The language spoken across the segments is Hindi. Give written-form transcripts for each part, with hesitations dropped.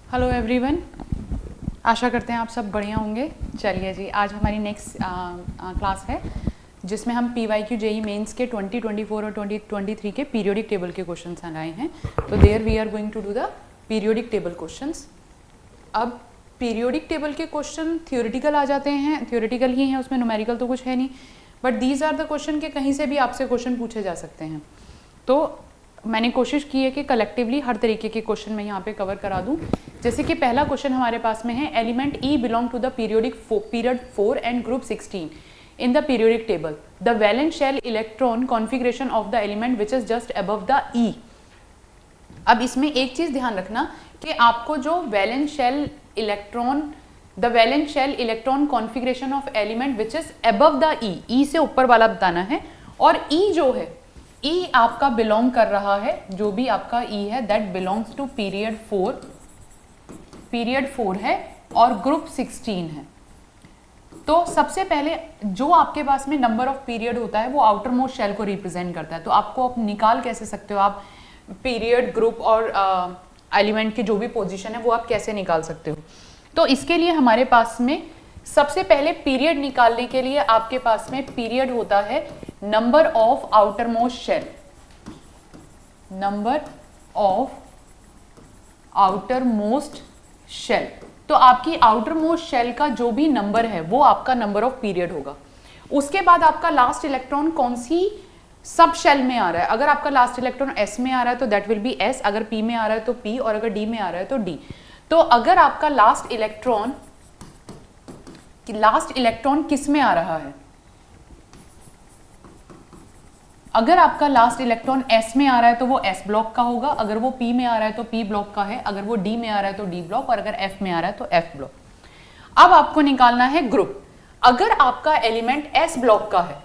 हेलो एवरीवन, आशा करते हैं आप सब बढ़िया होंगे। चलिए जी, आज हमारी नेक्स्ट क्लास है जिसमें हम PYQ जेई मेंस के 2024 और 2023 के पीरियोडिक टेबल के क्वेश्चंस लाए हैं। तो there we are going to do the periodic table questions. अब पीरियोडिक टेबल के क्वेश्चन थ्योरेटिकल आ जाते हैं, थ्योरेटिकल ही हैं, उसमें न्यूमेरिकल तो कुछ है नहीं, but these are the question के कहीं से भी आपसे क्वेश्चन पूछे जा सकते हैं। तो मैंने कोशिश की है कि कलेक्टिवली हर तरीके के क्वेश्चन मैं यहाँ पे कवर करा दूँ। जैसे कि पहला क्वेश्चन हमारे पास में है, element E belong to the period 4 and group 16 in the periodic table. The valence shell electron configuration of the element which is just above the E. अब इसमें एक चीज ध्यान रखना कि आपको जो valence shell electron configuration of element which is above the E से ऊपर वाला बताना है। और ई जो है, ई आपका बिलोंग कर रहा है, जो भी आपका ई है दैट बिलोंग्स टू पीरियड 4 है और ग्रुप 16 है। तो सबसे पहले जो आपके पास में नंबर ऑफ पीरियड होता है वो आउटर मोस्ट शेल को रिप्रेजेंट करता है। तो आपको आप निकाल कैसे सकते हो, आप पीरियड, ग्रुप और एलिमेंट की जो भी पोजीशन है वो आप कैसे निकाल सकते हो। तो इसके लिए हमारे पास में सबसे पहले पीरियड निकालने के लिए आपके पास में पीरियड होता है number of outermost shell, number of outermost shell. तो आपकी आउटर मोस्ट शेल का जो भी नंबर है वो आपका नंबर ऑफ पीरियड होगा। उसके बाद आपका लास्ट इलेक्ट्रॉन कौन सी सब शेल में आ रहा है। अगर आपका लास्ट इलेक्ट्रॉन S में आ रहा है तो दैट विल बी S, अगर P में आ रहा है तो P, और अगर D में आ रहा है तो D। तो अगर आपका लास्ट इलेक्ट्रॉन किस में आ रहा है, अगर आपका लास्ट इलेक्ट्रॉन S में आ रहा है तो वो S ब्लॉक का होगा, अगर वो P में आ रहा है तो P ब्लॉक का है, अगर वो D में आ रहा है तो D ब्लॉक, और अगर F में आ रहा है तो F ब्लॉक। अब आपको निकालना है ग्रुप। अगर आपका एलिमेंट S ब्लॉक का है,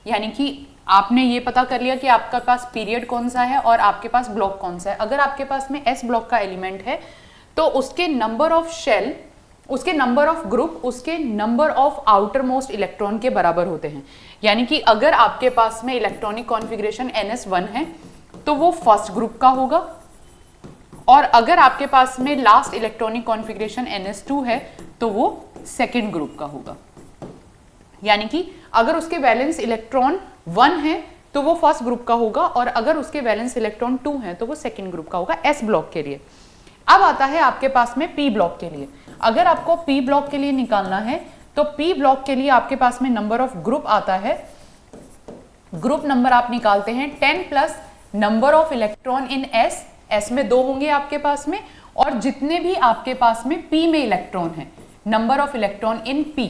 यानी कि आपने ये पता कर लिया कि आपके पास पीरियड कौन सा है और आपके पास ब्लॉक कौन सा है। अगर आपके पास में S ब्लॉक का एलिमेंट है तो उसके नंबर ऑफ शेल, उसके नंबर ऑफ ग्रुप, उसके number of outer most electron के बराबर होते हैं। यानी कि अगर आपके पास में इलेक्ट्रॉनिक कॉन्फ़िगरेशन NS1 है तो वो फर्स्ट ग्रुप का होगा, और अगर आपके पास में लास्ट इलेक्ट्रॉनिक कॉन्फ़िगरेशन NS2 है तो वो सेकेंड ग्रुप का होगा। यानी कि अगर उसके वैलेंस इलेक्ट्रॉन 1 है तो वो फर्स्ट ग्रुप का होगा, और अगर उसके वैलेंस इलेक्ट्रॉन 2 है तो वो सेकेंड ग्रुप का होगा S ब्लॉक के लिए। अब आता है आपके पास में P ब्लॉक के लिए। अगर आपको P ब्लॉक के लिए निकालना है तो P ब्लॉक के लिए आपके पास में नंबर ऑफ ग्रुप आता है, ग्रुप नंबर आप निकालते हैं 10 plus number of electron in S में 2 होंगे आपके पास में, और जितने भी आपके पास में P में इलेक्ट्रॉन है, number of electron in P,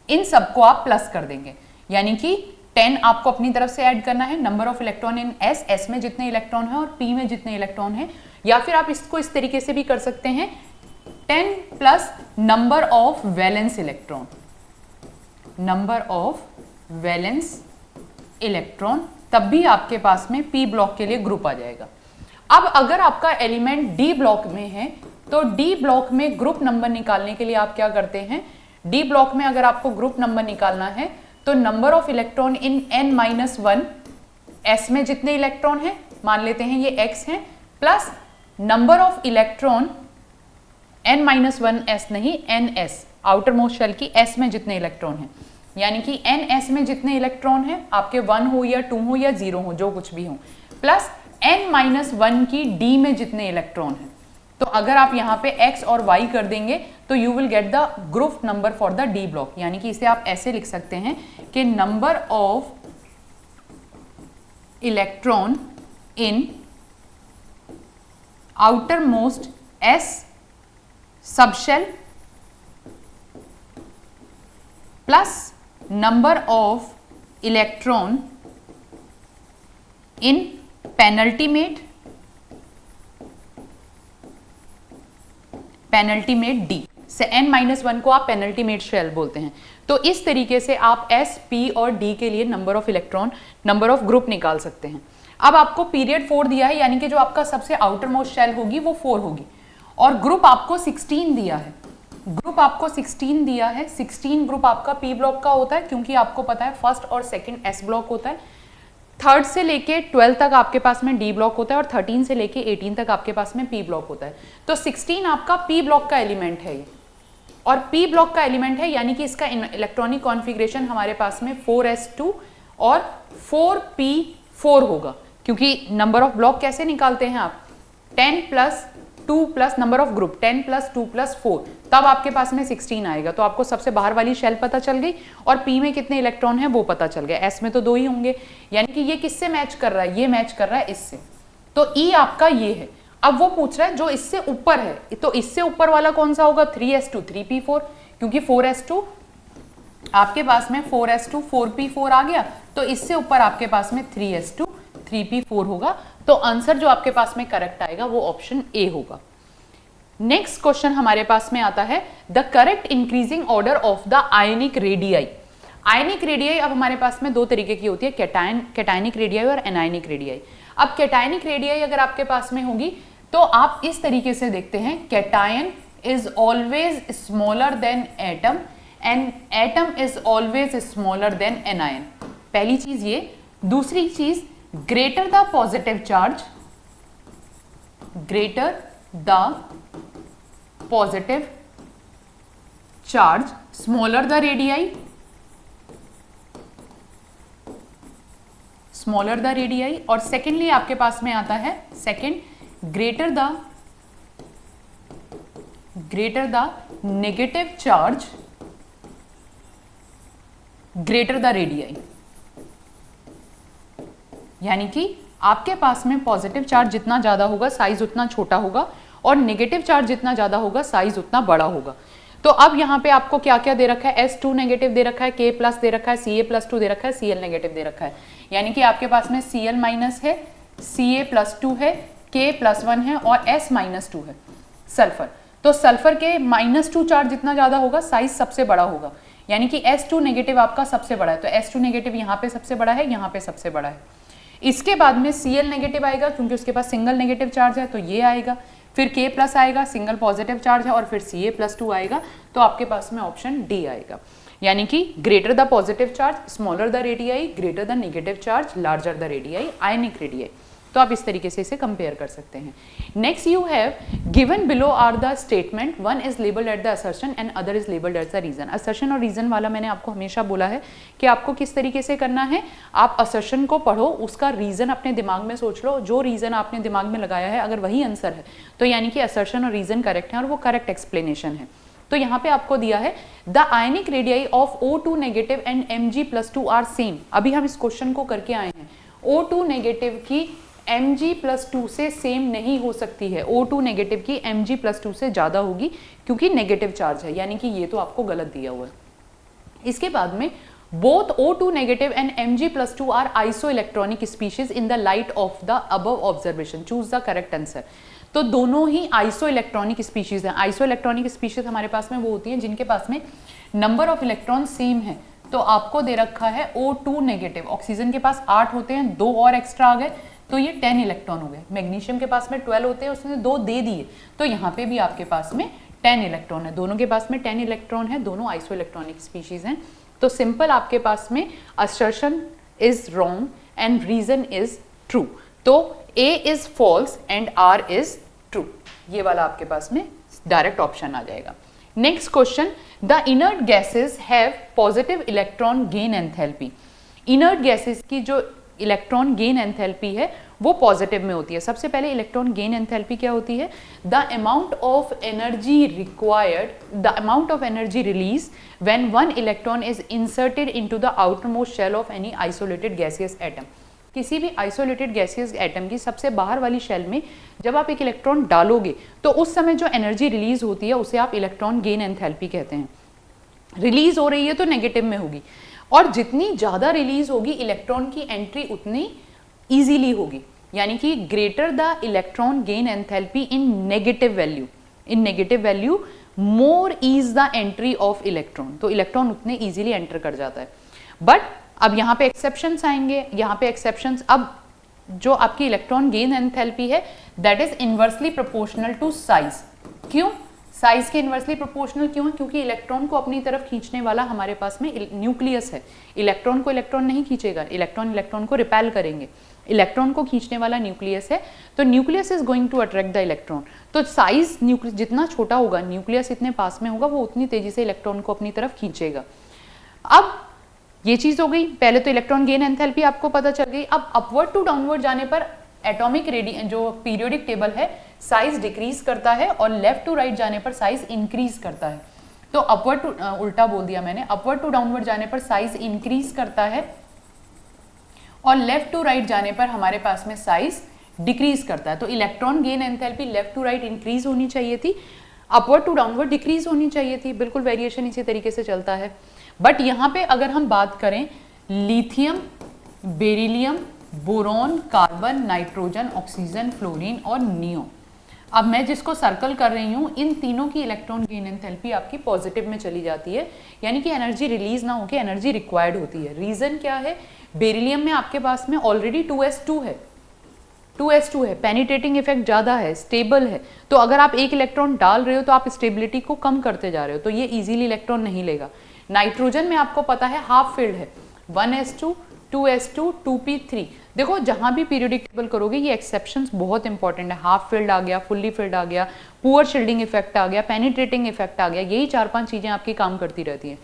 इन सबको आप प्लस कर देंगे। यानी कि 10 आपको अपनी तरफ से ऐड करना है, number of electron in S में जितने इलेक्ट्रॉन है और P में जितने इलेक्ट्रॉन है, या फिर आप इसको इस तरीके से भी कर सकते हैं 10 plus number of valence electron, number of valence electron, तब भी आपके पास में P ब्लॉक के लिए ग्रुप आ जाएगा। अब अगर आपका एलिमेंट D ब्लॉक में है तो D ब्लॉक में ग्रुप नंबर निकालने के लिए आप क्या करते हैं, D ब्लॉक में अगर आपको ग्रुप नंबर निकालना है तो number of electron in N-1 S में जितने इलेक्ट्रॉन हैं, मान लेते हैं ये X हैं, plus number of electron N-1 S नहीं NS, आउटर मोस्ट शेल की S में जितने इलेक्ट्रॉन हैं, यानी कि NS में जितने इलेक्ट्रॉन हैं आपके 1 हो या 2 हो या 0 हो, जो कुछ भी हो, प्लस N-1 की D में जितने इलेक्ट्रॉन हैं। तो अगर आप यहाँ पे X और Y कर देंगे तो you will get the group number for the D block. यानी कि इसे आप ऐसे लिख सकते हैं कि number of electron in outer most S subshell plus number of electron in penultimate D से N-1 को आप पेनल्टीमेट शेल बोलते हैं। तो इस तरीके से आप S, P और D के लिए number of electron, number of group निकाल सकते हैं। अब आपको पीरियड 4 दिया है, यानी कि जो आपका सबसे आउटर मोस्ट शेल होगी वो 4 होगी, और ग्रुप आपको 16 दिया है, ग्रुप आपको 16 दिया है। 16 ग्रुप आपका P ब्लॉक का होता है, क्योंकि आपको पता है फर्स्ट और सेकंड S ब्लॉक होता है। 3rd से लेके 12 तक आपके पास में डी ब्लॉक होता है और 13 से लेके 18 तक आपके पास में पी ब्लॉक होता है। तो 16 आपका पी ब्लॉक का एलिमेंट है ये, और पी ब्लॉक का एलिमेंट है, यानी कि इसका इलेक्ट्रॉनिक कॉन्फ़िगरेशन हमारे पास में 4s2 और 4p4 होगा, क्योंकि नंबर ऑफ ब्लॉक कैसे निकालते हैं आप, 10 plus 2 plus number of group 10 plus 2 plus 4, तब आपके पास में 16 आएगा। तो आपको सबसे बाहर वाली शेल पता चल गई और पी में कितने इलेक्ट्रॉन है वो पता चल गया, एस में तो 2 ही होंगे, यानी कि ये किससे मैच कर रहा है, ये मैच कर रहा है इससे। तो ई आपका ये है। अब वो पूछ रहा है जो इससे ऊपर है, तो इससे ऊपर वाला कौन सा होगा, 3s2 3p4, क्योंकि 4s2 आपके पास में 4s2 4p4 आ गया, तो इससे ऊपर आपके पास में 3s2 3p4 होगा। तो आंसर जो आपके पास में करेक्ट आएगा वो ऑप्शन ए होगा। नेक्स्ट क्वेश्चन हमारे पास में आता है the correct increasing order of the ionic radii. Ionic radii अब हमारे पास में 2 तरीके की होती है, कैटायनिक रेडियाई और एनायनिक रेडियाई। अब कैटायनिक रेडियाई अगर आपके पास में होगी तो आप इस तरीके से देखते हैं, cation is always smaller than atom and atom is always smaller than anion. पहली चीज ये। दूसरी चीज, greater the positive charge, greater the positive charge smaller the radii, smaller the radii. और सेकेंडली आपके पास में आता है second, greater the negative charge greater the radii. यानी कि आपके पास में पॉजिटिव चार्ज जितना ज्यादा होगा साइज उतना छोटा होगा, और नेगेटिव चार्ज जितना ज्यादा होगा साइज उतना बड़ा होगा। तो अब यहाँ पे आपको क्या क्या दे रखा है, S2 नेगेटिव दे रखा है, K प्लस दे रखा है, Ca+2 दे रखा है, Cl नेगेटिव दे रखा है। यानी कि आपके पास में Cl माइनस है, Ca+2 है, K+1 है और S-2 है सल्फर। तो सल्फर के -2 चार्ज जितना ज्यादा होगा साइज सबसे बड़ा होगा, यानी कि S2 नेगेटिव आपका सबसे बड़ा है। तो S2 नेगेटिव यहाँ पे सबसे बड़ा है, यहाँ पे सबसे बड़ा है। इसके बाद में Cl नेगेटिव आएगा, क्योंकि उसके पास सिंगल नेगेटिव चार्ज है, तो ये आएगा। फिर K प्लस आएगा, सिंगल पॉजिटिव चार्ज है, और फिर Ca+2 आएगा। तो आपके पास में ऑप्शन डी आएगा, यानी कि greater the positive charge smaller the radii, greater the negative charge larger the radii, ionic radii. तो आप इस तरीके से इसे कंपेयर कर सकते हैं। Next you have given below are the statement, one is labelled at the assertion and other is labelled at the reason. Assertion और रीजन वाला मैंने आपको हमेशा बोला है कि आपको किस तरीके से करना है, आप असर्शन को पढ़ो, उसका रीजन अपने दिमाग में सोच लो, जो रीजन आपने दिमाग में लगाया है अगर वही आंसर है तो यानी कि असर्शन और रीजन करेक्ट है और वो करेक्ट एक्सप्लेनेशन है। तो यहाँ पे आपको दिया है the ionic radii of O2 negative and Mg+2 are same. अभी हम इस क्वेश्चन को करके आए हैं। O2 नेगेटिव की Mg+2 से सेम नहीं हो सकती है, O2 नेगेटिव की Mg+2 से ज्यादा होगी, क्योंकि नेगेटिव चार्ज है, यानी कि ये तो आपको गलत दिया हुआ है। इसके बाद में both O2 negative and Mg+2 are isoelectronic species in the light of the above observation, choose the correct answer. तो दोनों ही आइसो इलेक्ट्रॉनिक स्पीशीज हैं। आइसो इलेक्ट्रॉनिक स्पीशीज हमारे पास में वो होती हैं जिनके पास में नंबर ऑफ इलेक्ट्रॉन सेम है। तो आपको दे रखा है O2 नेगेटिव, ऑक्सीजन के पास 8 होते हैं, 2 और एक्स्ट्रा आ गए तो ये 10 इलेक्ट्रॉन हो गए। मैग्नीशियम के पास में 12 होते हैं, उसने 2 दे दिए, तो यहाँ पे भी आपके पास में 10 इलेक्ट्रॉन है। दोनों के पास में 10 इलेक्ट्रॉन है, दोनों आइसो इलेक्ट्रॉनिक स्पीशीज हैं। तो सिंपल आपके पास में assertion is wrong and reason is true. तो A is false and R is true, ये वाला आपके पास में डायरेक्ट ऑप्शन आ जाएगा। Next question, the inert gases have positive electron gain enthalpy. Inert gases की जो इलेक्ट्रॉन गेन एंथैल्पी है वो पॉजिटिव में होती है। सबसे पहले इलेक्ट्रॉन गेन एंथैल्पी क्या होती है, the amount of energy required, the amount of energy release when one electron is inserted into the outermost shell of any isolated gaseous atom. किसी भी आइसोलेटेड गैसियस एटम की सबसे बाहर वाली शेल में जब आप एक इलेक्ट्रॉन डालोगे तो उस समय जो एनर्जी रिलीज होती है उसे आप इलेक्ट्रॉन गेन एंथैल्पी कहते हैं। रिलीज हो रही है तो नेगेटिव में होगी, और जितनी ज्यादा रिलीज होगी इलेक्ट्रॉन की एंट्री उतनी इजीली होगी, यानी कि greater the electron gain enthalpy in negative value more is the entry of electron. तो इलेक्ट्रॉन उतने इजीली एंटर कर जाता है। बट अब यहाँ पे एक्सेप्शंस आएंगे, यहाँ पे एक्सेप्शंस, अब जो आपकी इलेक्ट्रॉन गेन एंथैल्पी है that is inversely proportional to size. क्यों? साइज के इन्वर्सली प्रोपोर्शनल क्यों है? क्योंकि इलेक्ट्रॉन को अपनी तरफ खींचने वाला हमारे पास में न्यूक्लियस है। इलेक्ट्रॉन को इलेक्ट्रॉन नहीं खींचेगा, इलेक्ट्रॉन इलेक्ट्रॉन को रिपेल करेंगे। इलेक्ट्रॉन को खींचने वाला न्यूक्लियस है, तो nucleus is going to attract the electron. तो साइज न्यूक्लियस जितना छोटा होगा, न्यूक्लियस इतने पास में होगा, वो उतनी तेजी से इलेक्ट्रॉन को अपनी तरफ खींचेगा। अब ये चीज हो गई, पहले तो इलेक्ट्रॉन गेन एंथैल्पी आपको पता चल गई। अब अपवर्ड टू डाउनवर्ड जाने पर एटॉमिक जो पीरियोडिक टेबल है साइज डिक्रीज करता है और लेफ्ट टू राइट जाने पर साइज इंक्रीज करता है। तो अपवर्ड टू, उल्टा बोल दिया मैंने, अपवर्ड टू डाउनवर्ड जाने पर साइज इंक्रीज करता है और लेफ्ट टू राइट जाने पर हमारे पास में साइज डिक्रीज करता है। तो electron gain enthalpy left to right increase होनी चाहिए थी, अपवर्ड टू डाउनवर्ड डिक्रीज होनी चाहिए थी। बिल्कुल वेरिएशन इसी तरीके से चलता है। बट यहाँ पे अगर हम बात करें lithium, beryllium, boron, carbon, nitrogen, oxygen, fluorine और नियो, अब मैं जिसको सर्कल कर रही हूँ, इन तीनों की इलेक्ट्रॉन गेन एंथैल्पी आपकी पॉजिटिव में चली जाती है, यानी कि एनर्जी रिलीज ना होकर एनर्जी रिक्वायर्ड होती है। रीजन क्या है? बेरिलियम में आपके पास में ऑलरेडी 2s2 है, 2s2 है, पेनिट्रेटिंग इफेक्ट ज्यादा है, स्टेबल है। तो अगर आप एक इलेक्ट्रॉन डाल रहे हो तो आप स्टेबिलिटी को कम करते जा रहे हो, तो ये इजीली इलेक्ट्रॉन नहीं लेगा। नाइट्रोजन में आपको पता है हाफ फिल्ड है, 1s2, 2s2, 2p3। देखो जहां भी पीरियोडिक टेबल करोगे ये एक्सेप्शंस बहुत इंपॉर्टेंट है। हाफ फिल्ड आ गया, फुल्ली फिल्ड आ गया, पुअर शील्डिंग इफेक्ट आ गया, पेनिट्रेटिंग इफेक्ट आ गया, यही 4-5 चीजें आपकी काम करती रहती हैं।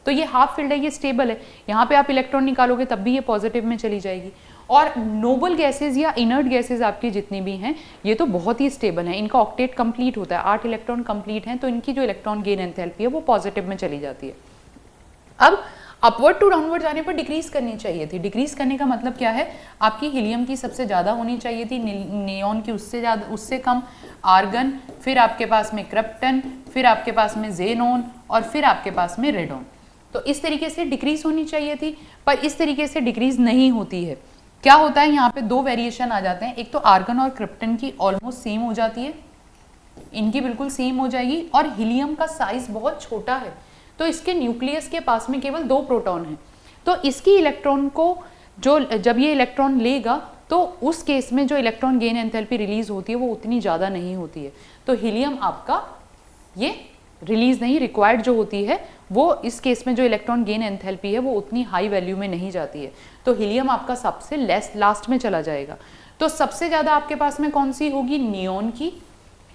तो ये हाफ फिल्ड है, ये स्टेबल है, यहाँ पे आप इलेक्ट्रॉन निकालोगे तब भी ये पॉजिटिव में चली जाएगी। और नोबल गैसेज या इनर्ट गैसेज आपकी जितनी भी हैं ये तो बहुत ही स्टेबल हैं, इनका ऑक्टेट कंप्लीट होता है, 8 इलेक्ट्रॉन कंप्लीट हैं, तो इनकी जो इलेक्ट्रॉन गेन एंथैल्पी है वो पॉजिटिव में चली जाती है। अब अपवर्ड टू डाउनवर्ड जाने पर डिक्रीज करनी चाहिए थी। डिक्रीज करने का मतलब क्या है? आपकी हीलियम की सबसे ज्यादा होनी चाहिए थी, नियॉन की उससे ज्यादा, उससे कम, आर्गन, फिर आपके पास में क्रिप्टन, फिर आपके पास में जेनॉन और फिर आपके पास में रेडॉन। तो इस तरीके से डिक्रीज होनी चाहिए थी, पर इस तरीके से डिक्रीज नहीं होती है। क्या होता है? यहाँ पे 2 वेरिएशन आ जाते हैं। एक तो आर्गन और क्रिप्टन की ऑलमोस्ट सेम हो जाती है, इनकी बिल्कुल सेम हो जाएगी, और हीलियम का साइज बहुत छोटा है, तो इसके न्यूक्लियस के पास में केवल 2 प्रोटॉन हैं। तो इसकी इलेक्ट्रॉन को जब ये इलेक्ट्रॉन लेगा तो उस केस में जो इलेक्ट्रॉन गेन एंथैल्पी रिलीज होती है वो उतनी ज़्यादा नहीं होती है। तो हीलियम आपका ये रिलीज नहीं, रिक्वायर्ड जो होती है वो इस केस में जो इलेक्ट्रॉन गेन एंथैल्पी है वो उतनी हाई वैल्यू में नहीं जाती है। तो हीलियम आपका सबसे लास्ट में चला जाएगा। तो सबसे ज़्यादा आपके पास में कौन सी होगी? नियॉन की।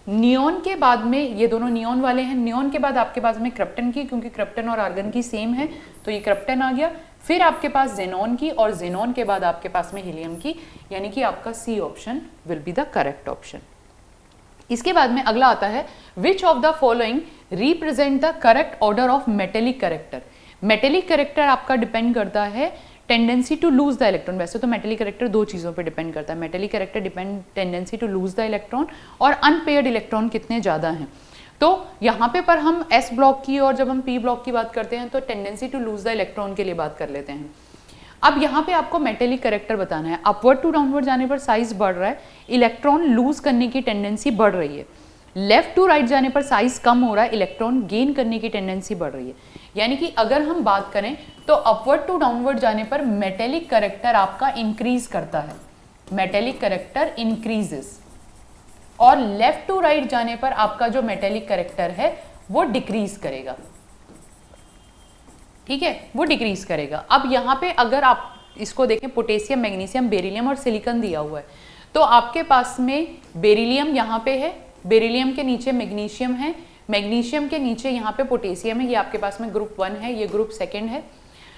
नियॉन के बाद में, ये दोनों नियॉन वाले हैं, नियॉन के बाद आपके पास में क्रिप्टन की, क्योंकि क्रिप्टन और आर्गन की सेम है तो ये क्रिप्टन आ गया। फिर आपके पास जेनॉन की, और जेनॉन के बाद आपके पास में हीलियम की, यानी कि आपका C option will be the correct option. इसके बाद में अगला आता है which of the following represent the correct order of metallic character. Metallic character आपका डिपेंड करता है tendency to lose the electron. वैसे तो मेटेलिक कैरेक्टर 2 चीज़ों पे डिपेंड करता है, metallic character depend tendency to lose the electron और अनपेयर्ड इलेक्ट्रॉन कितने ज़्यादा हैं। तो यहाँ पे पर हम एस ब्लॉक की और जब हम पी ब्लॉक की बात करते हैं तो tendency to lose the electron के लिए बात कर लेते हैं। अब यहाँ पे आपको मेटेलिक कैरेक्टर बताना है। अपवर्ड टू डाउनवर्ड जाने पर साइज बढ़ रहा है, इलेक्ट्रॉन लूज करने की टेंडेंसी बढ़ रही है। लेफ्ट टू राइट जाने पर साइज कम हो रहा है, इलेक्ट्रॉन गेन करने की टेंडेंसी बढ़ रही है। यानी कि अगर हम बात करें तो अपवर्ड टू डाउनवर्ड जाने पर मेटेलिक कैरेक्टर आपका इंक्रीज करता है, मेटेलिक कैरेक्टर इंक्रीजेस, और लेफ्ट टू राइट जाने पर आपका जो मेटेलिक कैरेक्टर है वो डिक्रीज करेगा। ठीक है, वो डिक्रीज करेगा। अब यहाँ पे अगर आप इसको देखें, पोटेशियम, मैग्नीशियम, बेरिलियम और सिलिकॉन दिया हुआ है, तो आपके पास में बेरिलियम यहाँ पे है, बेरिलियम के नीचे मैग्नीशियम है, मैग्नीशियम के नीचे यहाँ पे पोटेशियम है, ये आपके पास में ग्रुप 1 है, ये ग्रुप 2 है।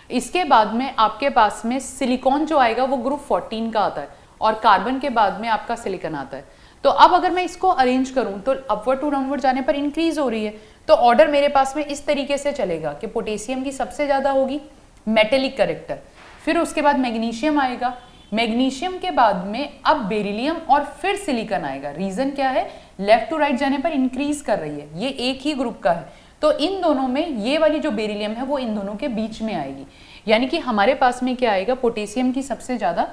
इसके बाद में आपके पास में सिलिकॉन जो आएगा वो ग्रुप 14 का आता है, और कार्बन के बाद में आपका सिलिकॉन आता है। तो अब अगर मैं इसको अरेंज करूं तो अपवर्ड टू डाउनवर्ड जाने पर इंक्रीज हो रही है, तो ऑर्डर मेरे पास में इस तरीके से चलेगा कि पोटेशियम की सबसे ज्यादा होगी मेटेलिक कैरेक्टर, फिर उसके बाद मैग्नीशियम आएगा, मैग्नीशियम के बाद में अब बेरिलियम और फिर सिलिकॉन आएगा। रीजन क्या है? लेफ्ट टू राइट जाने पर इंक्रीज कर रही है, ये एक ही ग्रुप का है, तो इन दोनों में ये वाली जो बेरिलियम है वो इन दोनों के बीच में आएगी। यानी कि हमारे पास में क्या आएगा? पोटेशियम की सबसे ज्यादा,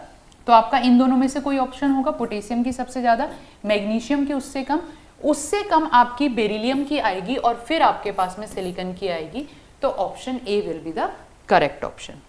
तो आपका इन दोनों में से कोई ऑप्शन होगा, पोटेशियम की सबसे ज्यादा, मैग्नीशियम की उससे कम आपकी बेरिलियम की आएगी, और फिर आपके पास में सिलिकॉन की आएगी। तो option A will be the correct option.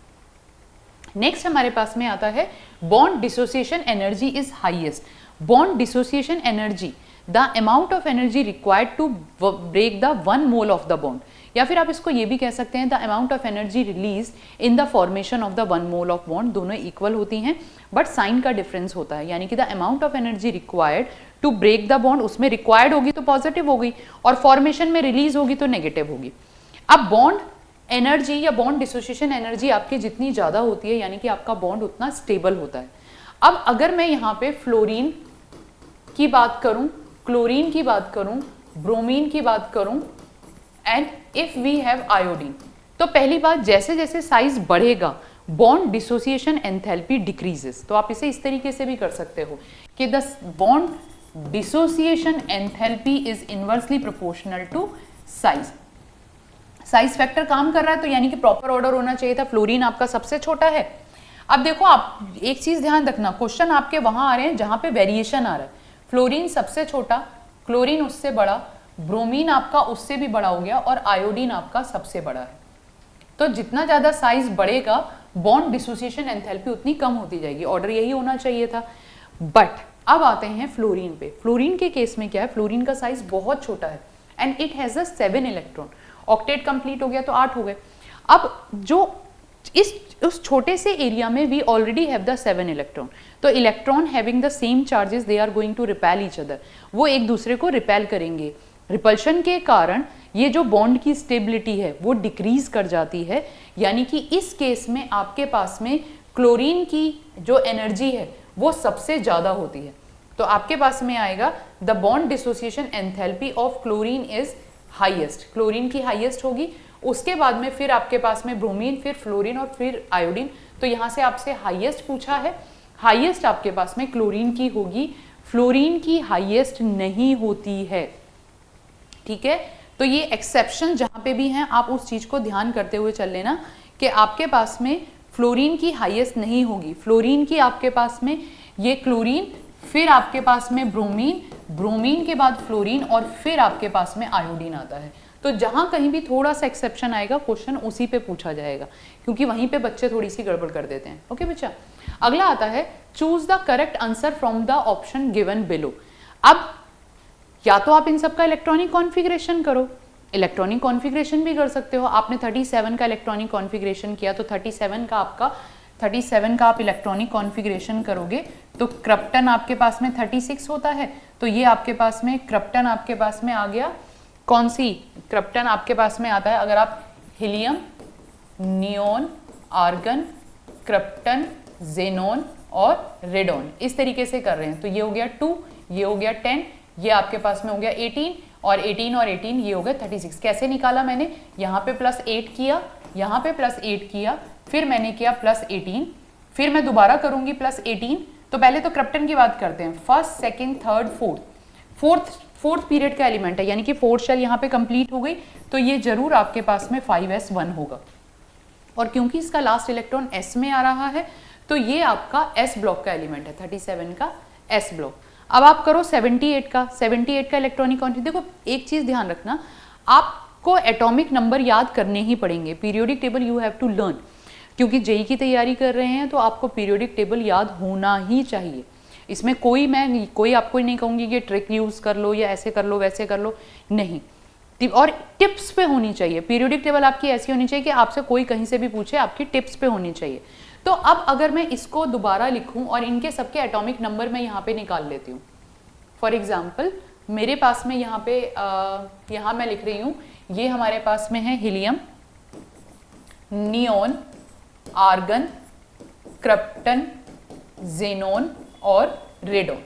Next हमारे पास में आता है bond dissociation energy is highest. Bond dissociation energy the amount of energy required to break the 1 mole of the bond, या फिर आप इसको ये भी कह सकते हैं the amount of energy release in the formation of the 1 mole of bond. दोनों इक्वल होती हैं बट साइन का डिफरेंस होता है, यानी कि the amount of energy required to break the bond, उसमें रिक्वायर्ड होगी तो पॉजिटिव होगी और फॉर्मेशन में रिलीज होगी तो नेगेटिव होगी। अब बॉन्ड एनर्जी या बॉन्ड डिसोसिएशन एनर्जी आपकी जितनी ज़्यादा होती है यानी कि आपका बॉन्ड उतना स्टेबल होता है। अब अगर मैं यहाँ पे फ्लोरीन की बात करूँ, क्लोरीन की बात करूँ, ब्रोमीन की बात करूँ and if we have iodine, तो पहली बात जैसे जैसे साइज बढ़ेगा बॉन्ड डिसोसिएशन एंथैल्पी डिक्रीजेस। तो आप इसे इस तरीके से भी कर सकते हो कि the bond dissociation enthalpy is inversely proportional to size. Size factor काम कर रहा है तो यानी कि प्रॉपर ऑर्डर होना चाहिए था। फ्लोरीन आपका सबसे छोटा है। अब देखो आप एक चीज ध्यान रखना, क्वेश्चन आपके वहां आ रहे हैं जहां पे वेरिएशन आ रहा है। फ्लोरीन सबसे छोटा, क्लोरीन उससे बड़ा, ब्रोमीन आपका उससे भी बड़ा हो गया और आयोडीन आपका सबसे बड़ा है। तो जितना ज्यादा साइज बढ़ेगा बॉन्ड डिसोसिएशन एंथैल्पी उतनी कम होती जाएगी। ऑर्डर यही होना चाहिए था। बट अब आते हैं फ्लोरीन पे। फ्लोरीन के केस में क्या है, फ्लोरीन का साइज बहुत छोटा है and it has a 7 electron. Octet complete हो गया तो 8 हो गए। अब जो उस छोटे से एरिया में we already have the 7 electron, तो electron having the same charges they are going to repel each other, वो एक दूसरे को रिपेल करेंगे। रिपल्शन के कारण ये जो बॉन्ड की स्टेबिलिटी है वो डिक्रीज कर जाती है, यानी कि इस केस में आपके पास में क्लोरीन की जो एनर्जी है वो सबसे ज्यादा होती है। तो आपके पास में आएगा the bond dissociation enthalpy of chlorine is highest, chlorine की हाईएस्ट होगी। उसके बाद में फिर आपके पास में ब्रोमीन, फिर फ्लोरीन और फिर आयोडीन। तो यहाँ से आपसे हाईएस्ट पूछा है, हाईएस्ट आपके पास में क्लोरीन की होगी, फ्लोरीन की हाईएस्ट नहीं होती है। ठीक है, तो ये एक्सेप्शन जहाँ पे भी हैं आप उस चीज को ध्यान करते हुए चल लेना कि आपके पास में फ्लोरीन की हाईएस्ट नहीं होगी। फ्लोरीन की आपके पास में ये क्लोरीन, फिर आपके पास में ब्रोमीन, ब्रोमीन के बाद फ्लोरीन और फिर आपके पास में आयोडीन आता है। तो जहां कहीं भी थोड़ा सा एक्सेप्शन आएगा क्वेश्चन उसी पे पूछा जाएगा, क्योंकि वहीं पे बच्चे थोड़ी सी गड़बड़ कर देते हैं। ओके बच्चा, अगला आता है choose the correct answer from the option given below. अब या तो आप इन सबका इलेक्ट्रॉनिक कॉन्फ़िगरेशन करो, इलेक्ट्रॉनिक कॉन्फ़िगरेशन भी कर सकते हो। आपने 37 का इलेक्ट्रॉनिक कॉन्फ़िगरेशन किया तो 37 का आप इलेक्ट्रॉनिक कॉन्फ़िगरेशन करोगे तो क्रिप्टन आपके पास में 36 होता है। तो ये आपके पास में क्रिप्टन आपके पास में आ गया। कौन सी क्रिप्टन आपके पास में आता है? अगर आप helium, neon, argon, krypton, xenon और रेडोन इस तरीके से कर रहे हैं तो ये हो गया 2, ये हो गया 10, ये आपके पास में हो गया 18 और 18 और 18 ये हो गया 36। कैसे निकाला मैंने? यहाँ पे +8 किया, यहाँ पे +8 किया, फिर मैंने किया +18, फिर मैं दोबारा करूंगी +18। तो पहले तो क्रिप्टन की बात करते हैं। First, second, third, fourth period का एलिमेंट है, यानी कि फोर्थ शेल यहाँ पे कंप्लीट हो गई तो ये जरूर आपके पास में 5s1 होगा। और क्योंकि इसका लास्ट इलेक्ट्रॉन s में आ रहा है तो ये आपका s ब्लॉक का एलिमेंट है, 37 का s ब्लॉक। अब आप करो 78 का इलेक्ट्रॉनिक क्वांटिटी। देखो एक चीज ध्यान रखना, आपको एटॉमिक नंबर याद करने ही पड़ेंगे। Periodic table you have to learn, क्योंकि जेई की तैयारी कर रहे हैं तो आपको पीरियोडिक टेबल याद होना ही चाहिए। इसमें कोई आपको नहीं कहूंगी कि ट्रिक यूज कर लो या ऐसे कर लो वैसे कर लो, नहीं। और टिप्स पे होनी चाहिए। पीरियोडिक टेबल आपकी ऐसी होनी चाहिए कि आपसे कोई कहीं से भी पूछे आपकी टिप्स पे होनी चाहिए। तो अब अगर मैं इसको दोबारा लिखूं और इनके सबके एटॉमिक नंबर मैं यहाँ पे निकाल लेती हूँ। फॉर एग्जाम्पल मेरे पास में यहाँ पे यहाँ मैं लिख रही हूँ, ये हमारे पास में है helium, neon, argon, krypton, xenon और रेडोन।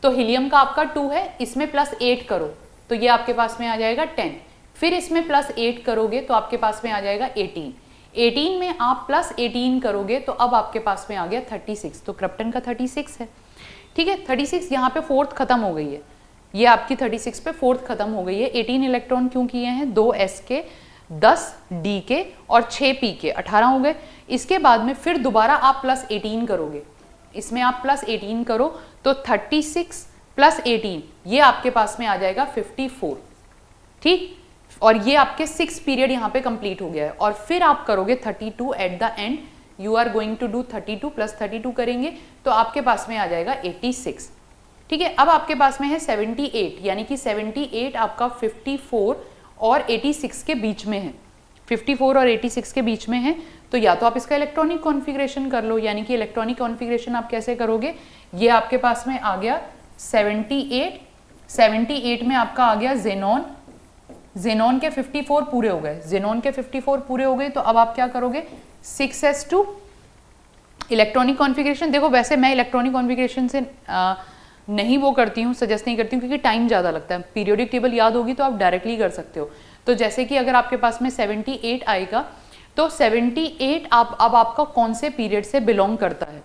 तो हीलियम का आपका 2 है, इसमें +8 करो तो ये आपके पास में आ जाएगा 10, फिर इसमें +8 करोगे तो आपके पास में आ जाएगा 18 में आप +18 करोगे तो अब आपके पास में आ गया 36। तो क्रिप्टन का 36 है। ठीक है, 36 यहाँ पे फोर्थ खत्म हो गई है, ये आपकी 36 पे फोर्थ खत्म हो गई है। 18 इलेक्ट्रॉन क्यों किए हैं? 2 s के, 10 d के और 6 p के, 18 हो गए। इसके बाद में फिर दोबारा आप +18 करोगे, इसमें आप +18 करो तो 36 + 18 ये आपके पास में आ जाएगा 54। ठीक, और ये आपके 6 पीरियड यहाँ पे कंप्लीट हो गया है। और फिर आप करोगे 32 at the end, you are going to do 32 + 32 करेंगे तो आपके पास में आ जाएगा 86। ठीक। ठीक है, अब आपके पास में है 78, यानी कि 78 आपका 54 और 86 के बीच में है, 54 और 86 के बीच में है। तो या तो आप इसका इलेक्ट्रॉनिक कॉन्फ़िगरेशन कर लो, यानी कि इलेक्ट्रॉनिक कॉन्फ़िगरेशन आप कैसे करोगे, ये आपके पास में आ गया 78 में आपका आ गया जेनॉन के 54 पूरे हो गए, जेनॉन के 54 पूरे हो गए। तो अब आप क्या करोगे, 6s2 इलेक्ट्रॉनिक कॉन्फ़िगरेशन। देखो वैसे मैं इलेक्ट्रॉनिक कॉन्फ़िगरेशन से नहीं वो करती हूँ, सजेस्ट नहीं करती हूँ, क्योंकि टाइम ज़्यादा लगता है। पीरियोडिक टेबल याद होगी तो आप डायरेक्टली कर सकते हो। तो जैसे कि अगर आपके पास में 78 आएगा तो 78 अब आपका कौन से पीरियड से बिलोंग करता है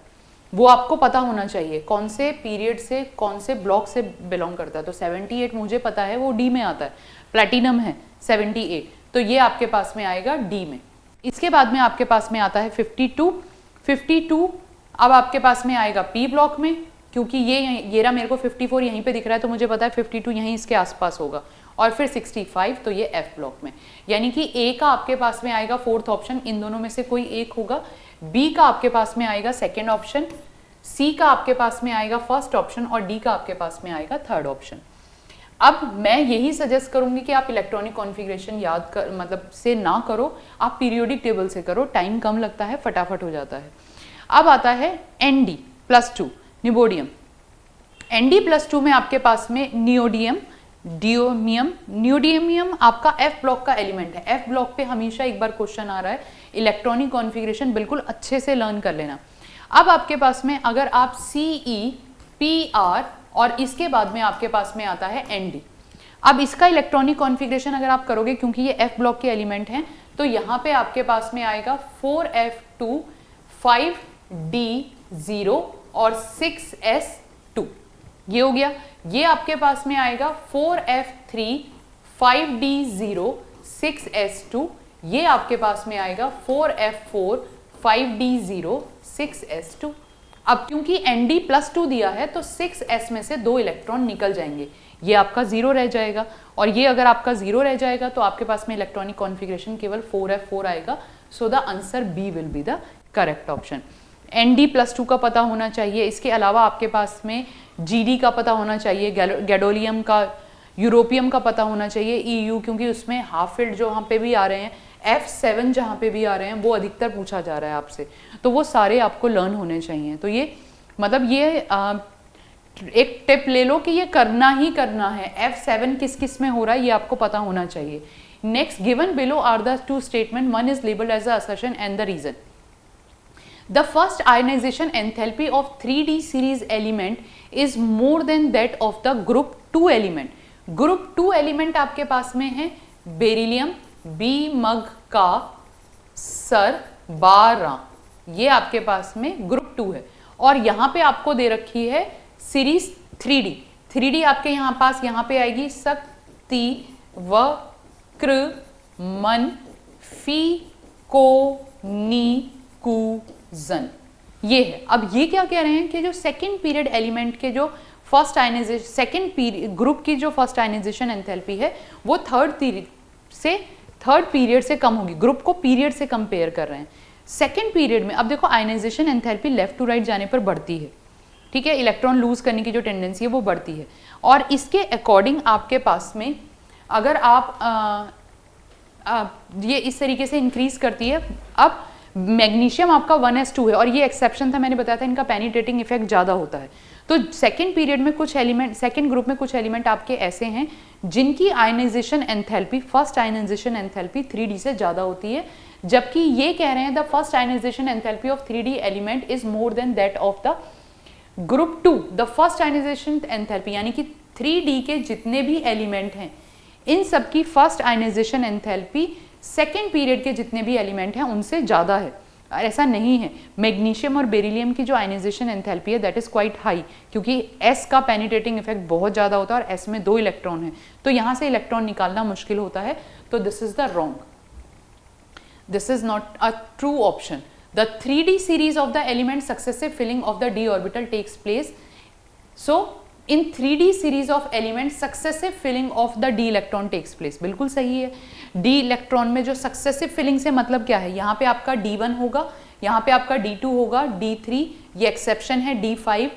वो आपको पता होना चाहिए, कौन से पीरियड से कौन से ब्लॉक से बिलोंग करता है। तो 78 मुझे पता है वो डी में आता है, प्लैटिनम है 78, तो ये आपके पास में आएगा डी में। इसके बाद में आपके पास में आता है 52 अब आपके पास में आएगा पी ब्लॉक में, क्योंकि ये रहा मेरे को 54 यहीं पे दिख रहा है, तो मुझे पता है 52 यहीं इसके आसपास होगा। और फिर 65 तो ये एफ ब्लॉक में, यानी कि ए का आपके पास में आएगा फोर्थ ऑप्शन, इन दोनों में से कोई एक होगा। बी का आपके पास में आएगा सेकेंड ऑप्शन, सी का आपके पास में आएगा फर्स्ट ऑप्शन और डी का आपके पास में आएगा थर्ड ऑप्शन। अब मैं यही सजेस्ट करूंगी कि आप इलेक्ट्रॉनिक कॉन्फ़िगरेशन याद कर मतलब से ना करो, आप पीरियोडिक टेबल से करो, टाइम कम लगता है, फटाफट हो जाता है। अब आता है ND+2 निबोडियम। ND+2 में आपके पास में नियोडियम, डियोमियम, नियोडियमियम आपका एफ ब्लॉक का एलिमेंट है। एफ ब्लॉक पे हमेशा एक बार क्वेश्चन आ रहा है, इलेक्ट्रॉनिक कॉन्फ़िगरेशन बिल्कुल अच्छे से लर्न कर लेना। अब आपके पास में अगर आप CE, PR और इसके बाद में आपके पास में आता है ND, अब इसका इलेक्ट्रॉनिक कॉन्फ़िगरेशन अगर आप करोगे, क्योंकि ये एफ ब्लॉक के एलिमेंट हैं, तो यहाँ पे आपके पास में आएगा 4f2 5d0 और 6s2, ये हो गया। ये आपके पास में आएगा 4f3 5d0 6s2, ये आपके पास में आएगा 4f4 5d0 6s2। अब क्योंकि ND+2 दिया है तो 6s में से 2 इलेक्ट्रॉन निकल जाएंगे, ये आपका 0 रह जाएगा, और ये अगर आपका 0 रह जाएगा तो आपके पास में इलेक्ट्रॉनिक कॉन्फ़िगरेशन केवल 4f4 आएगा। So the answer B will be the correct option. ND+2 का पता होना चाहिए, इसके अलावा आपके पास में GD का पता होना चाहिए, गैडोलियम का, यूरोपियम का पता होना चाहिए, EU, क्योंकि उसमें हाफ फील्ड जो यहाँ पे भी आ रहे हैं, F7 जहाँ पे भी आ रहे हैं, वो अधिकतर पूछा जा रहा है आपसे, तो वो सारे आपको लर्न होने चाहिए। तो ये मतलब ये एक टिप ले लो कि ये करना ही करना है, F7 किस किस में हो रहा है ये आपको पता होना चाहिए। Next, given below are the two statement, one is labelled as the assertion and the reason. The first ionization enthalpy of 3D series element is more than that of the group 2 element. Group 2 element आपके पास में है बेरिलियम, B मग का सर 12, ये आपके पास में ग्रुप 2 है। और यहाँ पे आपको दे रखी है सीरीज 3D आपके यहाँ पास यहाँ पे आएगी शक्ति वक्र मन फी को नी कु जन, ये है। अब ये क्या कह रहे हैं कि जो सेकंड पीरियड एलिमेंट के जो first ionization, second period group की जो फर्स्ट आयनाइजेशन एंथैल्पी है वो थर्ड पीरियड से कम होगी। ग्रुप को पीरियड से कंपेयर कर रहे हैं सेकंड पीरियड में। अब देखो ionization enthalpy left to right जाने पर बढ़ती है, ठीक है, इलेक्ट्रॉन लूज करने की जो टेंडेंसी है वो बढ़ती है, और इसके अकॉर्डिंग आपके पास में अगर आप ये इस तरीके से इंक्रीज करती है। अब मैग्नीशियम आपका 1s2 है, और ये एक्सेप्शन था, मैंने बताया था इनका पेनिट्रेटिंग इफेक्ट ज़्यादा होता है। तो सेकंड पीरियड में कुछ एलिमेंट, सेकंड ग्रुप में कुछ एलिमेंट आपके ऐसे हैं जिनकी ionization enthalpy first ionization enthalpy 3D से ज़्यादा होती है, जबकि ये कह रहे हैं the first ionization enthalpy of 3D element is more than that of the group 2। The first ionization enthalpy यानी कि 3D के जितने भी एलिमेंट हैं इन सबकी first ionization enthalpy second period के जितने भी एलिमेंट हैं उनसे ज़्यादा है। ऐसा नहीं है, मैग्नीशियम और बेरिलियम की जो आयनाइजेशन एंथैल्पी है दैट इज़ क्वाइट हाई, क्योंकि S का पेनिट्रेटिंग इफेक्ट बहुत ज़्यादा होता है और S में 2 इलेक्ट्रॉन है, तो यहाँ से इलेक्ट्रॉन निकालना मुश्किल होता है। तो this is the wrong, this is not a true option. The 3D series of the element successive filling of the d orbital takes place. So in 3D series of elements successive filling of the d electron takes place. बिल्कुल सही है। d इलेक्ट्रॉन में जो सक्सेसिव फिलिंग से मतलब क्या है, यहाँ पे आपका d1 होगा, यहाँ पे आपका d2 होगा, d3 ये एक्सेप्शन है, d5,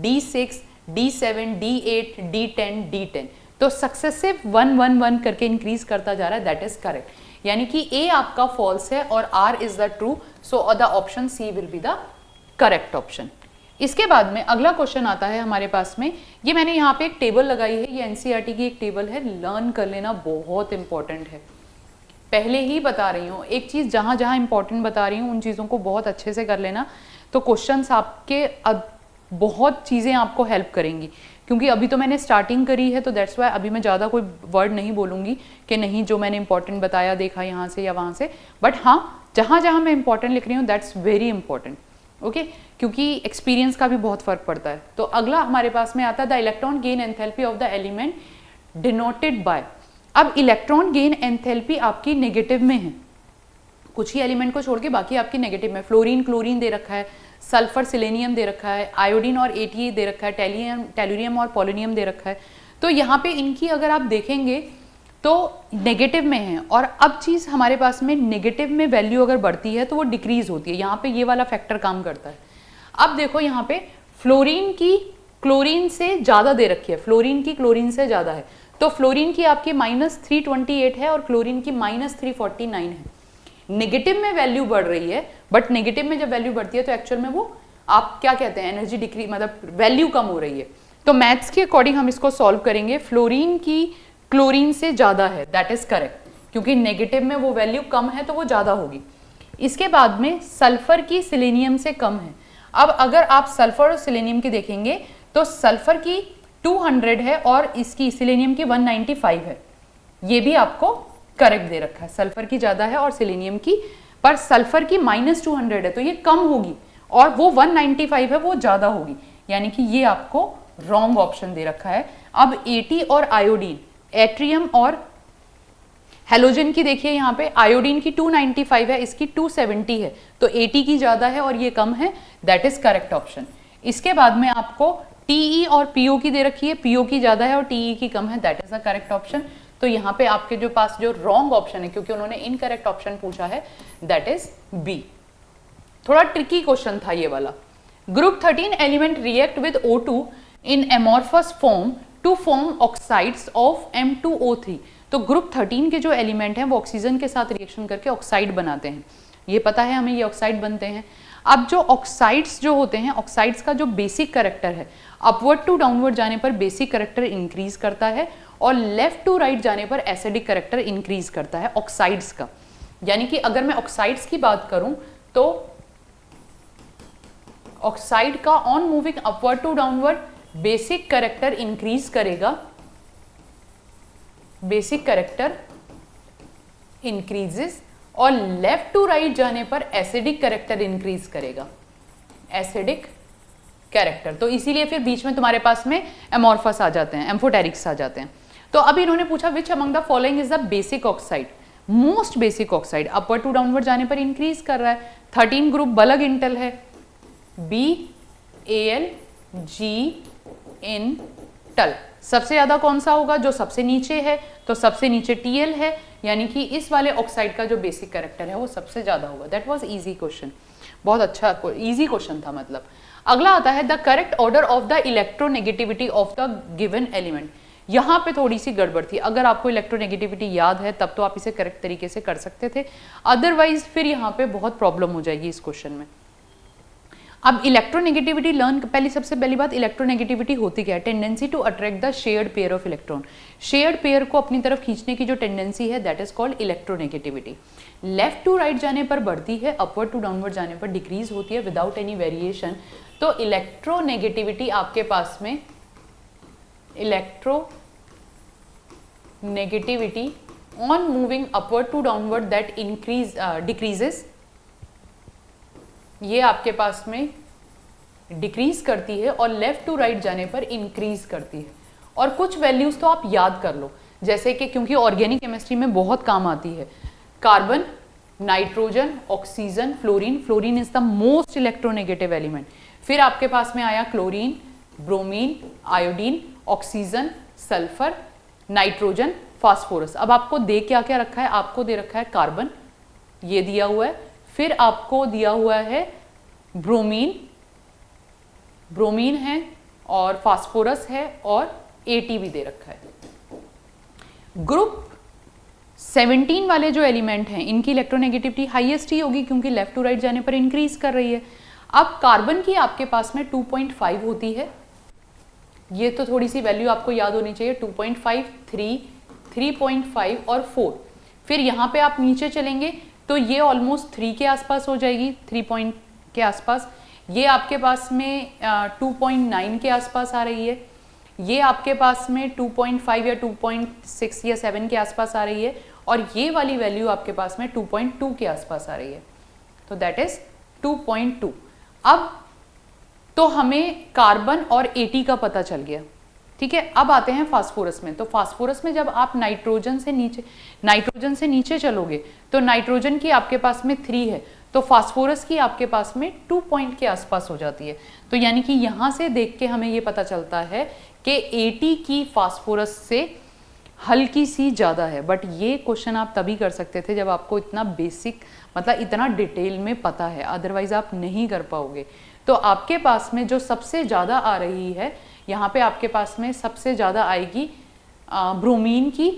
d6, D7, D8, D10, D10, तो सक्सेसिव 1 1 1 करके इंक्रीज करता जा रहा है, दैट इज करेक्ट। यानी कि ए आपका फॉल्स है और R is the true, so the option C will be the correct option. इसके बाद में अगला क्वेश्चन आता है हमारे पास में, ये मैंने यहाँ पे एक टेबल लगाई है, ये एनसीईआरटी की एक टेबल है, लर्न कर लेना बहुत इंपॉर्टेंट है। पहले ही बता रही हूँ एक चीज, जहां जहां इंपॉर्टेंट बता रही हूँ उन चीजों को बहुत अच्छे से कर लेना, तो क्वेश्चंस आपके अब बहुत चीजें आपको हेल्प करेंगी, क्योंकि अभी तो मैंने स्टार्टिंग करी है, तो दैट्स वाई अभी मैं ज़्यादा कोई वर्ड नहीं बोलूँगी कि नहीं जो मैंने इंपॉर्टेंट बताया देखा यहाँ से या वहाँ से, बट हाँ जहाँ जहाँ मैं इंपॉर्टेंट लिख रही हूँ दैट्स वेरी इंपॉर्टेंट, ओके, क्योंकि एक्सपीरियंस का भी बहुत फर्क पड़ता है। तो अगला हमारे पास में आता है the electron gain enthalpy of the element denoted by. अब इलेक्ट्रॉन गेन एंथैल्पी आपकी नेगेटिव में है, कुछ ही एलिमेंट को छोड़ के बाकी आपकी नेगेटिव में, फ्लोरीन क्लोरीन दे रखा है, सल्फर सिलेनियम दे रखा है, आयोडीन और एटीए दे रखा है, टेलुरियम और पोलोनियम दे रखा है। तो यहाँ पे इनकी अगर आप देखेंगे तो नेगेटिव में है, और अब चीज़ हमारे पास में नेगेटिव में वैल्यू अगर बढ़ती है तो वो डिक्रीज होती है, यहाँ पे ये वाला फैक्टर काम करता है। अब देखो यहाँ पे फ्लोरीन की क्लोरीन से ज़्यादा दे रखी है, फ्लोरीन की क्लोरीन से ज़्यादा है, तो फ्लोरीन की आपकी -328 है और क्लोरीन की -349 है। नेगेटिव में वैल्यू बढ़ रही है, बट नेगेटिव में जब वैल्यू बढ़ती है तो एक्चुअल में वो आप क्या कहते हैं एनर्जी डिक्रीज, मतलब वैल्यू कम हो रही है। तो मैथ्स के अकॉर्डिंग हम इसको सॉल्व करेंगे, फ्लोरीन की क्लोरीन से ज़्यादा है, दैट इज करेक्ट, क्योंकि नेगेटिव में वो वैल्यू कम है तो वो ज़्यादा होगी। इसके बाद में सल्फर की सिलेनियम से कम है। अब अगर आप सल्फर और सिलेनियम की देखेंगे तो सल्फर की 200 है और इसकी सिलेनियम की 195 है, ये भी आपको करेक्ट दे रखा है, सल्फर की ज़्यादा है और सिलेनियम की, पर सल्फर की -200 है तो ये कम होगी, और वो 195 है वो ज़्यादा होगी, यानी कि ये आपको रॉन्ग ऑप्शन दे रखा है। अब एटी और आयोडीन, एट्रियम और हेलोजन की देखिए यहाँ पे आयोडीन की 295 है, इसकी 270 है, तो 80 की ज़्यादा है और ये कम है, दैट इज करेक्ट ऑप्शन। इसके बाद में आपको टीई और पीओ की दे रखी है, पीओ की ज़्यादा है और टीई की कम है, that is the correct option. तो यहाँ पे आपके जो पास जो रॉन्ग ऑप्शन है, क्योंकि उन्होंने इनकरेक्ट ऑप्शन पूछा है, दैट इज बी। थोड़ा ट्रिकी क्वेश्चन था ये वाला। Group 13 element react with O2 in amorphous form to form oxides of M2O3। तो ग्रुप 13 के जो एलिमेंट हैं वो ऑक्सीजन के साथ रिएक्शन करके ऑक्साइड बनाते हैं, ये पता है हमें, ये ऑक्साइड बनते हैं। अब जो ऑक्साइड्स जो होते हैं, ऑक्साइड्स का जो बेसिक कैरेक्टर है, अपवर्ड टू डाउनवर्ड जाने पर बेसिक कैरेक्टर इंक्रीज करता है और लेफ्ट टू राइट जाने पर एसिडिक कैरेक्टर इंक्रीज करता है ऑक्साइड्स का। यानी कि अगर मैं ऑक्साइड्स की बात करूं तो ऑक्साइड का on moving upward to downward basic character increase करेगा, बेसिक कैरेक्टर इंक्रीजेस, और लेफ्ट टू राइट जाने पर एसिडिक कैरेक्टर इंक्रीज करेगा, एसिडिक कैरेक्टर। तो इसीलिए फिर बीच में तुम्हारे पास में एमॉर्फस आ जाते हैं, एम्फोटेरिक्स आ जाते हैं। तो अब इन्होंने पूछा which among the following is the basic oxide, most basic oxide, upward to downward जाने पर इंक्रीज कर रहा है। 13 ग्रुप बलग इंटल है, BAl G इन टल, सबसे ज्यादा कौन सा होगा, जो सबसे नीचे है, तो सबसे नीचे Tl है, यानी कि इस वाले ऑक्साइड का जो बेसिक कैरेक्टर है वो सबसे ज्यादा होगा। दैट वाज इजी क्वेश्चन, बहुत अच्छा इजी क्वेश्चन था मतलब। अगला आता है the correct order of the electronegativity of the given element. यहाँ पे थोड़ी सी गड़बड़ थी, अगर आपको इलेक्ट्रोनेगेटिविटी याद है तब तो आप इसे करेक्ट तरीके से कर सकते थे, अदरवाइज फिर यहाँ पे बहुत प्रॉब्लम हो जाएगी इस क्वेश्चन में। अब इलेक्ट्रोनेगेटिविटी लर्न, सबसे पहली बात इलेक्ट्रोनेगेटिविटी होती क्या है, tendency to attract the shared pair of electron, shared pair को अपनी तरफ खींचने की जो टेंडेंसी है that is called electronegativity. Left to right जाने पर बढ़ती है, अपवर्ड टू डाउनवर्ड जाने पर डिक्रीज होती है विदाउट एनी वेरिएशन। तो इलेक्ट्रोनेगेटिविटी आपके पास में, electronegativity on moving upward to downward that decreases, ये आपके पास में डिक्रीज करती है और लेफ्ट टू राइट जाने पर इंक्रीज करती है। और कुछ वैल्यूज तो आप याद कर लो, जैसे कि क्योंकि ऑर्गेनिक केमिस्ट्री में बहुत काम आती है, carbon, nitrogen, oxygen, fluorine. Fluorine is the most electronegative element. फिर आपके पास में आया chlorine, bromine, iodine, oxygen, sulphur, nitrogen, phosphorus. अब आपको दे क्या क्या रखा है, आपको दे रखा है कार्बन, ये दिया हुआ है, फिर आपको दिया हुआ है ब्रोमीन, ब्रोमीन है, और फास्फोरस है और AT भी दे रखा है। ग्रुप 17 वाले जो एलिमेंट हैं इनकी इलेक्ट्रोनेगेटिविटी हाईएस्ट ही होगी क्योंकि लेफ्ट टू राइट जाने पर इंक्रीज कर रही है। अब कार्बन की आपके पास में 2.5 होती है, ये तो थोड़ी सी वैल्यू आपको याद होनी चाहिए, 2.5, 3, 3.5 और 4। फिर यहाँ पे आप नीचे चलेंगे तो ये ऑलमोस्ट 3 के आसपास हो जाएगी, 3 पॉइंट के आसपास। ये आपके पास में 2.9 के आसपास आ रही है, ये आपके पास में 2.5 या 2.6 या 7 के आसपास आ रही है, और ये वाली वैल्यू आपके पास में 2.2 के आसपास आ रही है, तो दैट इज 2.2। अब तो हमें कार्बन और AT का पता चल गया, ठीक है। अब आते हैं फास्फोरस में। तो फास्फोरस में जब आप नाइट्रोजन से नीचे चलोगे तो नाइट्रोजन की आपके पास में 3 है, तो फास्फोरस की आपके पास में 2 पॉइंट के आसपास हो जाती है। तो यानी कि यहां से देख के हमें ये पता चलता है कि AT की फास्फोरस से हल्की सी ज़्यादा है। बट ये क्वेश्चन आप तभी कर सकते थे जब आपको इतना बेसिक, मतलब इतना डिटेल में पता है, अदरवाइज आप नहीं कर पाओगे। तो आपके पास में जो सबसे ज़्यादा आ रही है, यहाँ पे आपके पास में सबसे ज़्यादा आएगी ब्रोमीन की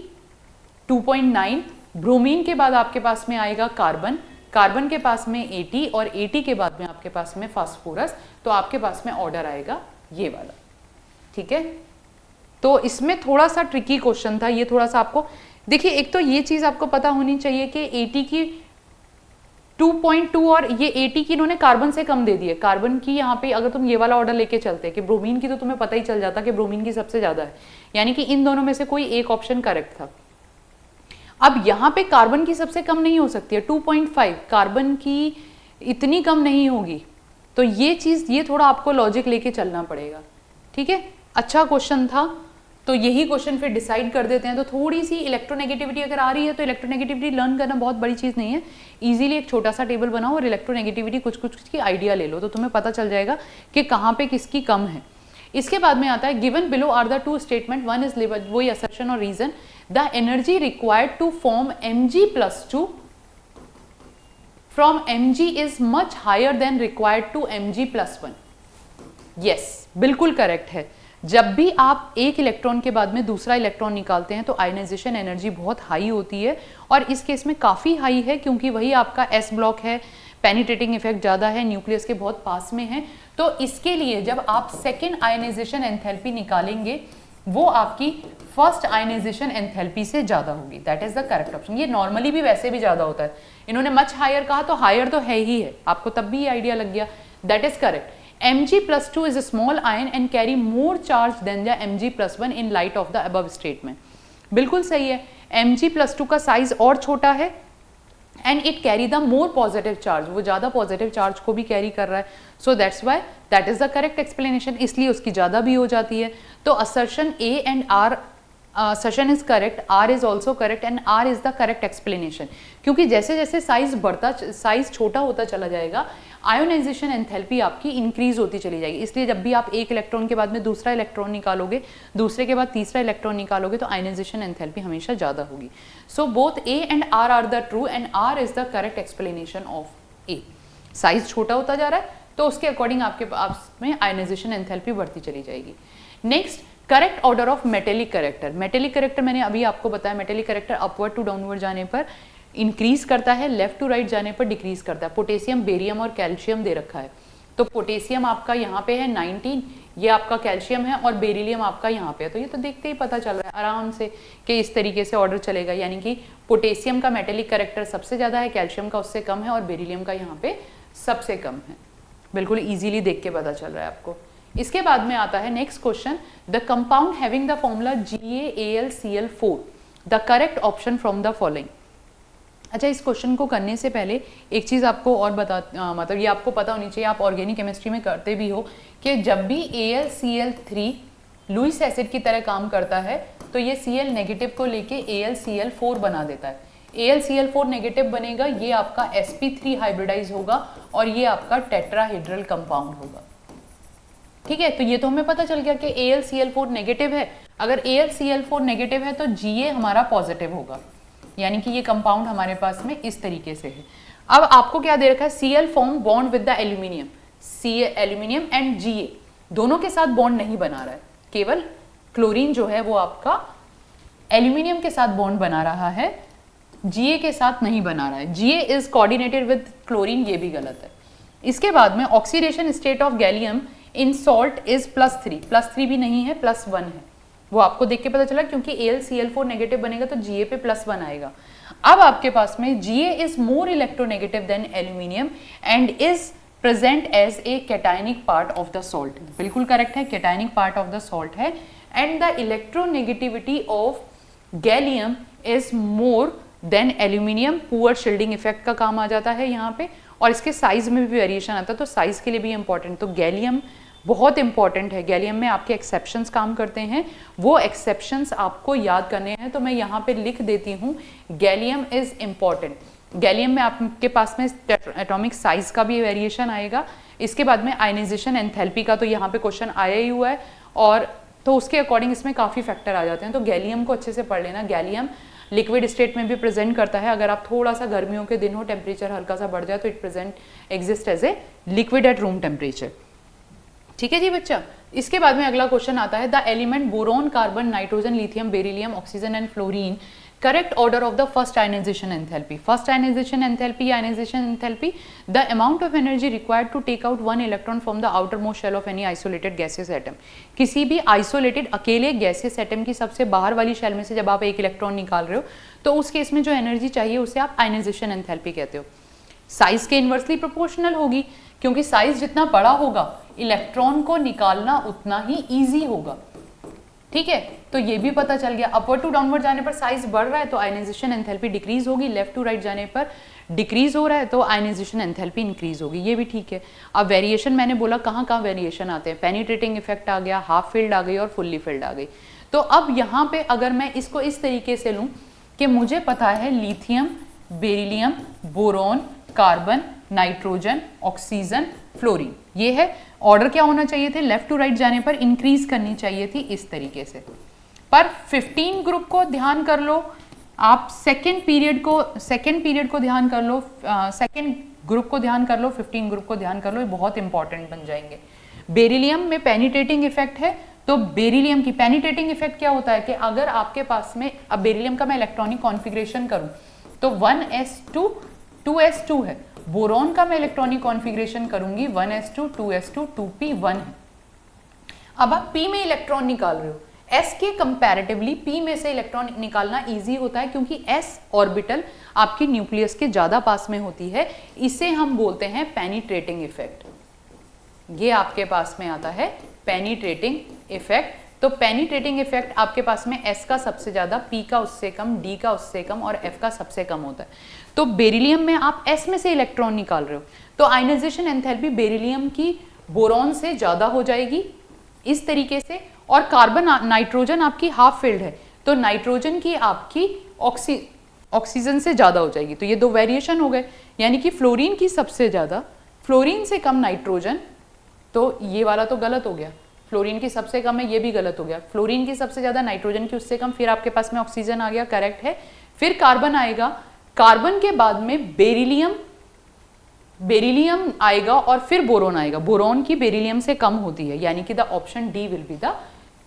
2.9, ब्रोमीन के बाद आपके पास में आएगा कार्बन, कार्बन के पास में AT, और AT के बाद में आपके पास में फास्फोरस। तो आपके पास में ऑर्डर आएगा ये वाला, ठीक है। तो इसमें थोड़ा सा ट्रिकी क्वेश्चन था ये, थोड़ा सा आपको देखिए, एक तो ये चीज आपको पता होनी चाहिए कि AT की 2.2 और ये AT की इन्होंने कार्बन से कम दे दी है। कार्बन की यहाँ पे अगर तुम ये वाला ऑर्डर लेके चलते कि ब्रोमीन की, तो तुम्हें पता ही चल जाता कि ब्रोमीन की सबसे ज्यादा है, यानी कि इन दोनों में से कोई एक ऑप्शन करेक्ट था। अब यहाँ पे कार्बन की सबसे कम नहीं हो सकती है, 2.5 कार्बन की इतनी कम नहीं होगी। तो ये चीज, ये थोड़ा आपको लॉजिक लेके चलना पड़ेगा, ठीक है। अच्छा क्वेश्चन था, तो यही क्वेश्चन फिर डिसाइड कर देते हैं। तो थोड़ी सी इलेक्ट्रोनेगेटिविटी अगर आ रही है तो इलेक्ट्रोनेगेटिविटी लर्न करना बहुत बड़ी चीज़ नहीं है, इजीली एक छोटा सा टेबल बनाओ और इलेक्ट्रोनेगेटिविटी कुछ की आइडिया ले लो, तो तुम्हें पता चल जाएगा कि कहाँ पे किसकी कम है। इसके बाद में आता है given below are the 2 statement, one is वही असर्शन और reason, the energy required to form Mg+2 from Mg is much higher than required to Mg+1। Yes, बिल्कुल करेक्ट है। जब भी आप एक इलेक्ट्रॉन के बाद में दूसरा इलेक्ट्रॉन निकालते हैं तो आयनाइजेशन एनर्जी बहुत हाई होती है, और इस केस में काफ़ी हाई है क्योंकि वही आपका S ब्लॉक है, पेनिट्रेटिंग इफेक्ट ज़्यादा है, न्यूक्लियस के बहुत पास में है। तो इसके लिए जब आप सेकेंड आयनाइजेशन एंथैल्पी निकालेंगे वो आपकी फर्स्ट आयनाइजेशन एंथैल्पी से ज़्यादा होगी, that is the correct option. ये नॉर्मली भी वैसे भी ज़्यादा होता है, इन्होंने मच हायर कहा तो हायर तो है ही है, आपको तब भी ये आइडिया लग गया, that is correct. Mg+2 is a small ion and carry more charge than the Mg+1 in light of the above statement। बिल्कुल सही है, Mg+2 का साइज और छोटा है and it carry the more positive charge, वो ज्यादा पॉजिटिव चार्ज को भी कैरी कर रहा है, so that's why that is the correct explanation, इसलिए उसकी ज्यादा भी हो जाती है। तो assertion A and R, assertion is correct, R is also correct and R is the correct explanation। क्योंकि जैसे जैसे साइज छोटा होता चला जाएगा, आयोनाइजेशन एंथैल्पी आपकी इंक्रीज होती चली जाएगी, इसलिए जब भी आप एक इलेक्ट्रॉन के बाद में दूसरा इलेक्ट्रॉन निकालोगे, दूसरे के बाद तीसरा इलेक्ट्रॉन निकालोगे, तो आयोनाइजेशन एंथैल्पी हमेशा ज़्यादा होगी। So both A and R are the true and R is the correct explanation of A। Size छोटा होता जा रहा है तो उसके अकॉर्डिंग आपके पास में आयोनाइजेशन एंथैल्पी बढ़ती चली जाएगी। Next, correct order of metallic character. Metallic character मैंने अभी आपको बताया, metallic character upward to downward जाने पर इंक्रीज करता है, लेफ्ट टू राइट जाने पर डिक्रीज करता है। पोटेशियम, बेरियम और कैल्शियम दे रखा है, तो पोटेशियम आपका यहाँ पे है 19, ये आपका कैल्शियम है, और बेरिलियम आपका यहाँ पे है। तो ये तो देखते ही पता चल रहा है आराम से कि इस तरीके से ऑर्डर चलेगा, यानी कि पोटेशियम का मेटेलिक करेक्टर सबसे ज़्यादा है, कैल्शियम का उससे कम है, और बेरिलियम का यहाँ पे सबसे कम है। बिल्कुल ईजिली देख के पता चल रहा है आपको। इसके बाद में आता है next question, the compound having the formula GaAlCl4, the correct option from the following. अच्छा, इस क्वेश्चन को करने से पहले एक चीज़ आपको और मतलब ये आपको पता होनी चाहिए, आप ऑर्गेनिक केमिस्ट्री में करते भी हो, कि जब भी AlCl3 लुईस एसिड की तरह काम करता है तो ये Cl नेगेटिव को लेके AlCl4 बना देता है। AlCl4 नेगेटिव बनेगा, ये आपका sp3 हाइब्रिडाइज होगा और ये आपका टेट्राहेड्रल कंपाउंड होगा। ठीक है, तो ये तो हमें पता चल गया कि AlCl4 नेगेटिव है। अगर AlCl4 नेगेटिव है तो Ga हमारा पॉजिटिव होगा, यानी कि ये कंपाउंड हमारे पास में इस तरीके से है। अब आपको क्या दे रखा है, Cl form bond with the aluminium, aluminium and Ga, दोनों के साथ बॉन्ड नहीं बना रहा है, केवल क्लोरीन जो है वो आपका एल्यूमिनियम के साथ बॉन्ड बना रहा है, Ga के साथ नहीं बना रहा है। Ga is coordinated with chlorine, ये भी गलत है। इसके बाद में oxidation state of gallium in salt is +3 भी नहीं है, +1 है। वो आपको देख के पता चला क्योंकि AlCl4 नेगेटिव बनेगा तो Ga पे +1 आएगा। अब आपके पास में Ga is more electronegative than aluminium and is present as a cationic part of the salt. बिल्कुल करेक्ट है, cationic part of the salt है। And the electronegativity of gallium is more than aluminium, poor shielding effect का काम आ जाता है यहाँ पे, और इसके साइज में भी वेरिएशन आता है, तो साइज के लिए भी इंपॉर्टेंट। तो गैलियम बहुत इंपॉर्टेंट है, गैलियम में आपके एक्सेप्शंस काम करते हैं, वो एक्सेप्शंस आपको याद करने हैं। तो मैं यहाँ पे लिख देती हूँ गैलियम इज इंपॉर्टेंट। गैलियम में आपके पास में एटॉमिक साइज का भी वेरिएशन आएगा। इसके बाद में आयनाइजेशन एंथैल्पी का तो यहाँ पे क्वेश्चन आया ही हुआ है, और तो उसके अकॉर्डिंग इसमें काफ़ी फैक्टर आ जाते हैं। तो गैलियम को अच्छे से पढ़ लेना। गैलियम लिक्विड स्टेट में भी प्रेजेंट करता है। अगर आप थोड़ा सा गर्मियों के दिन हो, टेम्परेचर हल्का सा बढ़ जाए तो it exist as a liquid at room temperature. ठीक है जी बच्चा। इसके बाद में अगला क्वेश्चन आता है, the element boron, carbon, nitrogen, lithium, beryllium, oxygen and fluorine, correct order of the first ionization enthalpy. First ionization enthalpy, the amount of energy required to take out one electron from the outermost shell of any isolated gaseous atom. किसी भी isolated अकेले gaseous atom की सबसे बाहर वाली शेल में से जब आप एक इलेक्ट्रॉन निकाल रहे हो तो उस केस में जो एनर्जी चाहिए उसे आप ionization enthalpy कहते हो। साइज के इन्वर्सली प्रोपोर्शनल होगी, क्योंकि साइज जितना बड़ा होगा इलेक्ट्रॉन को निकालना उतना ही ईजी होगा। ठीक है, तो ये भी पता चल गया। अपवर्ड टू डाउनवर्ड जाने पर साइज बढ़ रहा है तो आयनाइजेशन एंथैल्पी डिक्रीज होगी, लेफ्ट टू राइट जाने पर डिक्रीज हो रहा है तो आयनाइजेशन एंथैल्पी इंक्रीज होगी, ये भी ठीक है। अब वेरिएशन मैंने बोला कहाँ कहाँ वेरिएशन आते हैं, पेनिट्रेटिंग इफेक्ट आ गया, हाफ फील्ड आ गई और फुल्ली फील्ड आ गई। तो अब यहाँ पे अगर मैं इसको इस तरीके से लूँ कि मुझे पता है lithium, beryllium, boron, carbon, nitrogen, oxygen, fluorine, ये है। ऑर्डर क्या होना चाहिए थे, लेफ्ट टू राइट जाने पर इंक्रीज करनी चाहिए थी इस तरीके से। पर 15 ग्रुप को ध्यान कर लो आप, सेकेंड पीरियड को ध्यान कर लो, सेकेंड ग्रुप को ध्यान कर लो, 15 ग्रुप को ध्यान कर लो, ये बहुत इंपॉर्टेंट बन जाएंगे। बेरिलियम में पेनिट्रेटिंग इफेक्ट है, तो बेरिलियम की पेनिट्रेटिंग इफेक्ट क्या होता है कि अगर आपके पास में, अब बेरिलियम का मैं इलेक्ट्रॉनिक कॉन्फ़िगरेशन करूं तो 1s2 2s2 है। बोरॉन का मैं इलेक्ट्रॉनिक कॉन्फ़िगरेशन करूंगी 1s2 2s2 2p1 है। अब आप p में इलेक्ट्रॉन निकाल रहे हो, s के कंपैरेटिवली p में से इलेक्ट्रॉन निकालना इजी होता है क्योंकि s ऑर्बिटल आपकी न्यूक्लियस के ज्यादा पास में होती है, इसे हम बोलते हैं पेनिट्रेटिंग इफेक्ट। ये आपके पास में आता है पेनिट्रेटिंग इफेक्ट। तो पेनिट्रेटिंग इफेक्ट आपके पास में S का सबसे ज्यादा, P का उससे कम, D का उससे कम और F का सबसे कम होता है। तो बेरिलियम में आप S में से इलेक्ट्रॉन निकाल रहे हो तो आयनाइजेशन एंथैल्पी बेरिलियम की बोरॉन से ज्यादा हो जाएगी इस तरीके से। और कार्बन, नाइट्रोजन आपकी हाफ फील्ड है तो नाइट्रोजन की आपकी ऑक्सीजन से ज्यादा हो जाएगी। तो ये दो वेरिएशन हो गए, यानी कि फ्लोरीन की सबसे ज्यादा, फ्लोरीन से कम नाइट्रोजन, तो ये वाला तो गलत हो गया। फ्लोरीन की सबसे कम है, ये भी गलत हो गया। फ्लोरीन की सबसे ज्यादा, नाइट्रोजन की उससे कम, फिर आपके पास में ऑक्सीजन आ गया, करेक्ट है। फिर कार्बन आएगा, कार्बन के बाद में बेरिलियम आएगा और फिर बोरोन आएगा। बोरोन की बेरिलियम से कम होती है, यानी कि the option D will be the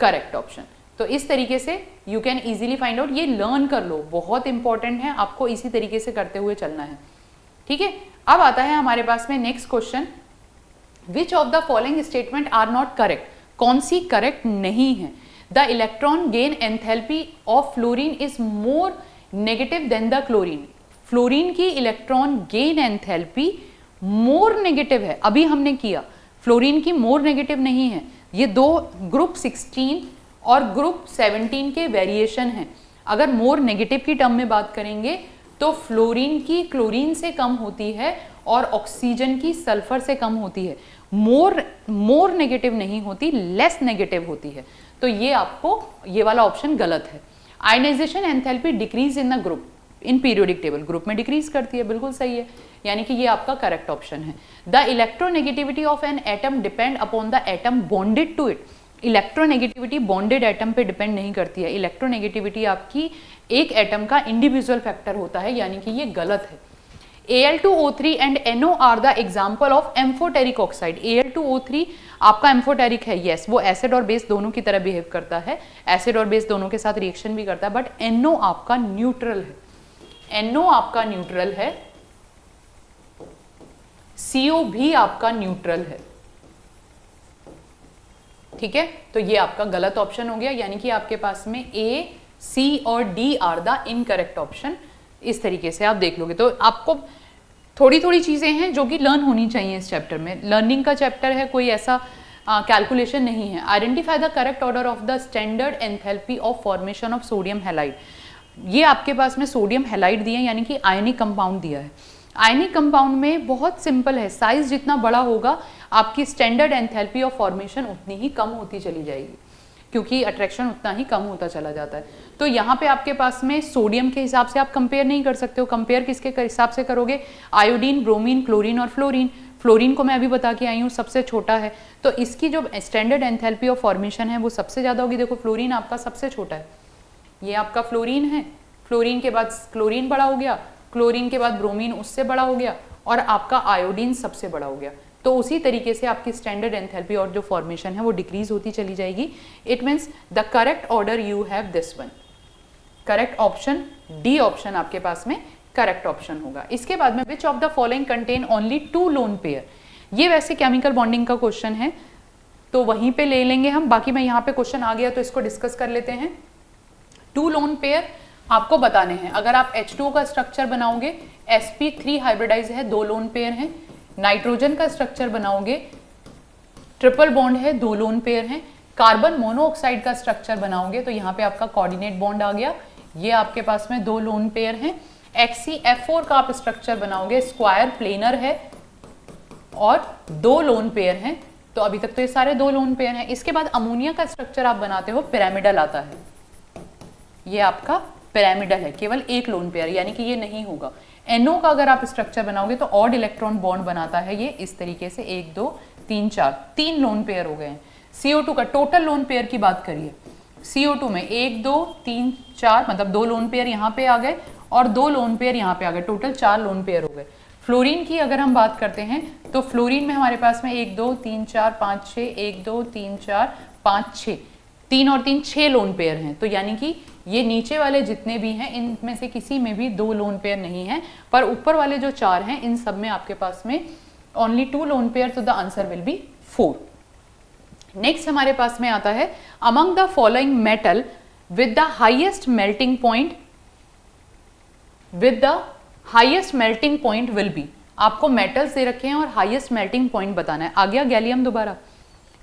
correct option. तो इस तरीके से you can easily find out, ये लर्न कर लो, बहुत इंपॉर्टेंट है, आपको इसी तरीके से करते हुए चलना है। ठीक है, अब आता है हमारे पास में next question, which of the following statement are not correct, कौन सी करेक्ट नहीं है। The electron gain enthalpy of fluorine is more negative than the chlorine. Fluorine की electron gain enthalpy more negative है, अभी हमने किया, फ्लोरीन की मोर नेगेटिव नहीं है। ये दो ग्रुप 16 और ग्रुप 17 के वेरिएशन हैं। अगर मोर नेगेटिव की टर्म में बात करेंगे तो फ्लोरीन की क्लोरीन से कम होती है और ऑक्सीजन की सल्फर से कम होती है। मोर नेगेटिव नहीं होती, लेस नेगेटिव होती है। तो ये आपको, ये वाला ऑप्शन गलत है। Ionization enthalpy decrease in the group, in periodic table group में डिक्रीज करती है, बिल्कुल सही है, यानी कि ये आपका करेक्ट ऑप्शन है। The electronegativity of an atom depend upon the atom bonded to it. Electronegativity bonded atom पे डिपेंड नहीं करती है, इलेक्ट्रोनेगेटिविटी आपकी एक एटम का इंडिविजुअल फैक्टर होता है, यानी कि ये गलत है। Al2O3 and NO are the example of amphoteric oxide. Al2O3 आपका एम्फोटेरिक है, यस, वो एसिड और बेस दोनों की तरह बिहेव करता है, एसिड और बेस दोनों के साथ रिएक्शन भी करता है, बट NO आपका न्यूट्रल है, NO आपका न्यूट्रल है, CO भी आपका न्यूट्रल है, ठीक है। तो ये आपका गलत ऑप्शन हो गया, यानी कि आपके पास में A, C और D are the incorrect option. इस तरीके से आप देख लोगे तो आपको थोड़ी थोड़ी चीजें हैं जो कि लर्न होनी चाहिए इस चैप्टर में। लर्निंग का चैप्टर है, कोई ऐसा कैलकुलेशन नहीं है। Identify the correct order of the standard enthalpy of formation of sodium halide. ये आपके पास में सोडियम हैलाइड दिए, यानी कि आयनिक कंपाउंड दिया है। आयनिक कंपाउंड में बहुत सिंपल है, साइज जितना बड़ा होगा आपकी स्टैंडर्ड एंथैल्पी ऑफ फॉर्मेशन उतनी ही कम होती चली जाएगी, क्योंकि अट्रैक्शन उतना ही कम होता चला जाता है। तो यहाँ पे आपके पास में सोडियम के हिसाब से आप कंपेयर नहीं कर सकते हो। कंपेयर किसके हिसाब से करोगे? आयोडीन, ब्रोमीन, क्लोरीन और फ्लोरीन। फ्लोरीन को मैं अभी बता के आई हूँ सबसे छोटा है, तो इसकी जो स्टैंडर्ड एंथैल्पी ऑफ फॉर्मेशन है वो सबसे ज़्यादा होगी। देखो फ्लोरीन आपका सबसे छोटा है, ये आपका फ्लोरीन है, फ्लोरीन के बाद क्लोरीन बड़ा हो गया, क्लोरीन के बाद ब्रोमीन उससे बड़ा हो गया, और आपका आयोडीन सबसे बड़ा हो गया। तो उसी तरीके से आपकी स्टैंडर्ड एंथैल्पी और जो फॉर्मेशन है वो डिक्रीज होती चली जाएगी। It means the correct order you have this one. Correct option D option आपके पास में करेक्ट ऑप्शन होगा। इसके बाद में विच of the following contain only 2 lone pair. ये वैसे केमिकल बॉन्डिंग का क्वेश्चन है तो वहीं पे ले लेंगे हम, बाकी मैं यहाँ पे क्वेश्चन आ गया तो इसको डिस्कस कर लेते हैं। 2 लोन पेयर आपको बताने हैं। अगर आप H2O का स्ट्रक्चर बनाओगे, sp3 हाइब्रिडाइज है, 2 लोन पेयर हैं। नाइट्रोजन का स्ट्रक्चर बनाओगे, ट्रिपल बॉन्ड है, 2 लोन पेयर हैं। कार्बन मोनोऑक्साइड का स्ट्रक्चर बनाओगे तो यहाँ पे आपका कोऑर्डिनेट बॉन्ड आ गया, ये आपके पास में 2 लोन पेयर हैं। HCF4 का आप स्ट्रक्चर बनाओगे, स्क्वायर प्लेनर है और 2 लोन पेयर हैं। तो अभी तक तो ये सारे 2 लोन पेयर हैं। इसके बाद अमोनिया का स्ट्रक्चर आप बनाते हो, पिरामिडल आता है, ये आपका पिरामिडल है, केवल 1 लोन पेयर, यानी कि ये नहीं होगा। NO का अगर आप स्ट्रक्चर बनाओगे तो ऑड इलेक्ट्रॉन बॉन्ड बनाता है ये इस तरीके से, 1 2 3 4, 3 लोन पेयर हो गए हैं। CO2 का टोटल लोन पेयर की बात करिए, CO2 में 1 2 3 4, मतलब 2 लोन पेयर यहाँ पे आ गए और 2 लोन पेयर यहाँ पे आ गए, टोटल 4 लोन पेयर हो गए। फ्लोरीन की अगर हम बात करते हैं तो फ्लोरीन में हमारे पास में 1 2 3 4 5 6, 1 2 3 4 5 6, 3 और 3 6 लोन पेयर हैं। तो यानी कि ये नीचे वाले जितने भी हैं इनमें से किसी में भी 2 लोन पेयर नहीं है, पर ऊपर वाले जो 4 हैं इन सब में आपके पास में ओनली 2 लोन पेयर, तो the answer will be 4। Next हमारे पास में आता है among the following metal with the highest melting point, with the highest melting point will be. आपको मेटल्स दे रखे हैं और हाईएस्ट मेल्टिंग पॉइंट बताना है। आ गया गैलियम दोबारा,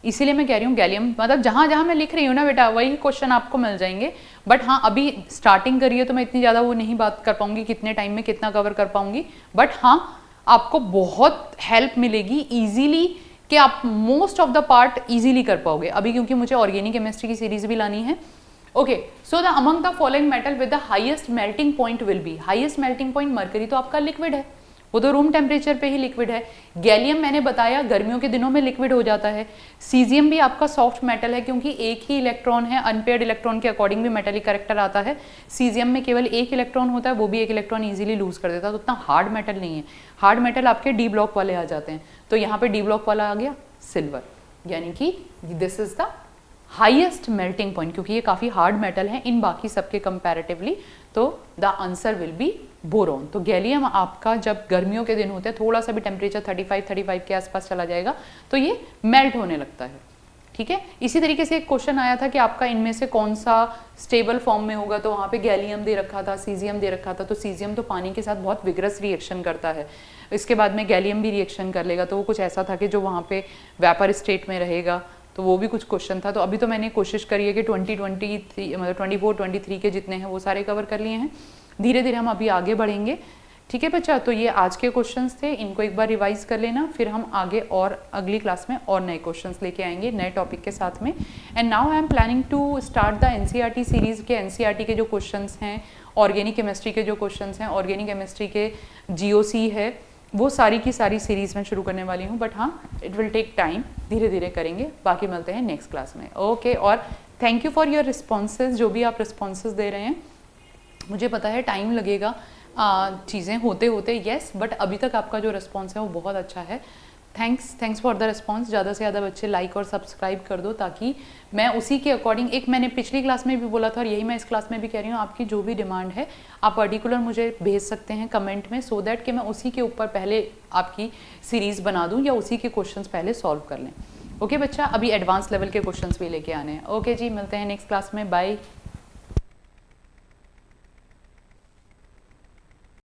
इसीलिए मैं कह रही हूँ गैलियम, मतलब जहां जहां मैं लिख रही हूँ ना बेटा वही क्वेश्चन आपको मिल जाएंगे। बट हाँ अभी स्टार्टिंग करिए तो मैं इतनी ज़्यादा वो नहीं बात कर पाऊंगी, कितने टाइम में कितना कवर कर पाऊंगी, बट हाँ आपको बहुत हेल्प मिलेगी इजीली कि आप most of the part easily कर पाओगे अभी, क्योंकि मुझे ऑर्गेनिक केमिस्ट्री की सीरीज भी लानी है। Okay, so the among the following metal with the highest melting point will be. Highest melting point mercury तो आपका लिक्विड है, वो तो रूम टेम्परेचर पे ही लिक्विड है। गैलियम मैंने बताया गर्मियों के दिनों में लिक्विड हो जाता है। सीजियम भी आपका सॉफ्ट मेटल है क्योंकि एक ही इलेक्ट्रॉन है, अनपेयर्ड इलेक्ट्रॉन के अकॉर्डिंग भी मेटेलिक कैरेक्टर आता है। सीजियम में केवल 1 इलेक्ट्रॉन होता है, वो भी 1 इलेक्ट्रॉन इजीली लूज कर देता है, तो उतना हार्ड मेटल नहीं है। हार्ड मेटल आपके डी ब्लॉक वाले आ जाते हैं, तो यहाँ पे डी ब्लॉक वाला आ गया सिल्वर, यानी कि this is the highest melting point, क्योंकि ये काफी हार्ड मेटल है इन बाकी सबके कंपैरेटिवली, तो the answer will be boron. तो गैलियम आपका जब गर्मियों के दिन होते हैं, थोड़ा सा भी टेम्परेचर 35 के आसपास चला जाएगा तो ये मेल्ट होने लगता है, ठीक है। इसी तरीके से एक क्वेश्चन आया था कि आपका इनमें से कौन सा स्टेबल फॉर्म में होगा, तो वहाँ पे गैलियम दे रखा था, सीजियम दे रखा था। तो सीजियम तो पानी के साथ बहुत विग्रस रिएक्शन करता है, इसके बाद में गैलियम भी रिएक्शन कर लेगा, तो वो कुछ ऐसा था कि जो वहाँ पे वेपर स्टेट में रहेगा, तो वो भी कुछ क्वेश्चन था। तो अभी तो मैंने कोशिश करी है कि 2023 मतलब 24-23 के जितने हैं वो सारे कवर कर लिए हैं। धीरे धीरे हम अभी आगे बढ़ेंगे, ठीक है बच्चा। तो ये आज के क्वेश्चंस थे, इनको एक बार रिवाइज कर लेना, फिर हम आगे और अगली क्लास में और नए क्वेश्चंस लेके आएंगे नए टॉपिक के साथ में। And now I am planning to start the NCERT series के एनसीईआरटी के जो क्वेश्चंस हैं, ऑर्गेनिक केमिस्ट्री के जो क्वेश्चंस हैं, ऑर्गेनिक केमिस्ट्री के जीओसी है, वो सारी की सारी सीरीज में शुरू करने वाली हूँ। बट हाँ इट विल टेक टाइम, धीरे धीरे करेंगे। बाकी मिलते हैं नेक्स्ट क्लास में। ओके, और thank you for your responses, जो भी आप रिस्पॉन्सेज दे रहे हैं। मुझे पता है टाइम लगेगा, चीज़ें होते होते येस, बट अभी तक आपका जो रिस्पॉन्स है वो बहुत अच्छा है। Thanks for the response. ज़्यादा से ज़्यादा बच्चे लाइक और सब्सक्राइब कर दो, ताकि मैं उसी के अकॉर्डिंग, एक मैंने पिछली क्लास में भी बोला था और यही मैं इस क्लास में भी कह रही हूँ, आपकी जो भी डिमांड है आप पर्टिकुलर मुझे भेज सकते हैं कमेंट में, सो दैट कि मैं उसी के ऊपर पहले आपकी सीरीज़ बना दूँ या उसी के क्वेश्चंस पहले सॉल्व कर लें। ओके बच्चा, अभी एडवांस लेवल के क्वेश्चंस भी लेके आने हैं। ओके जी, मिलते हैं नेक्स्ट क्लास में, बाय।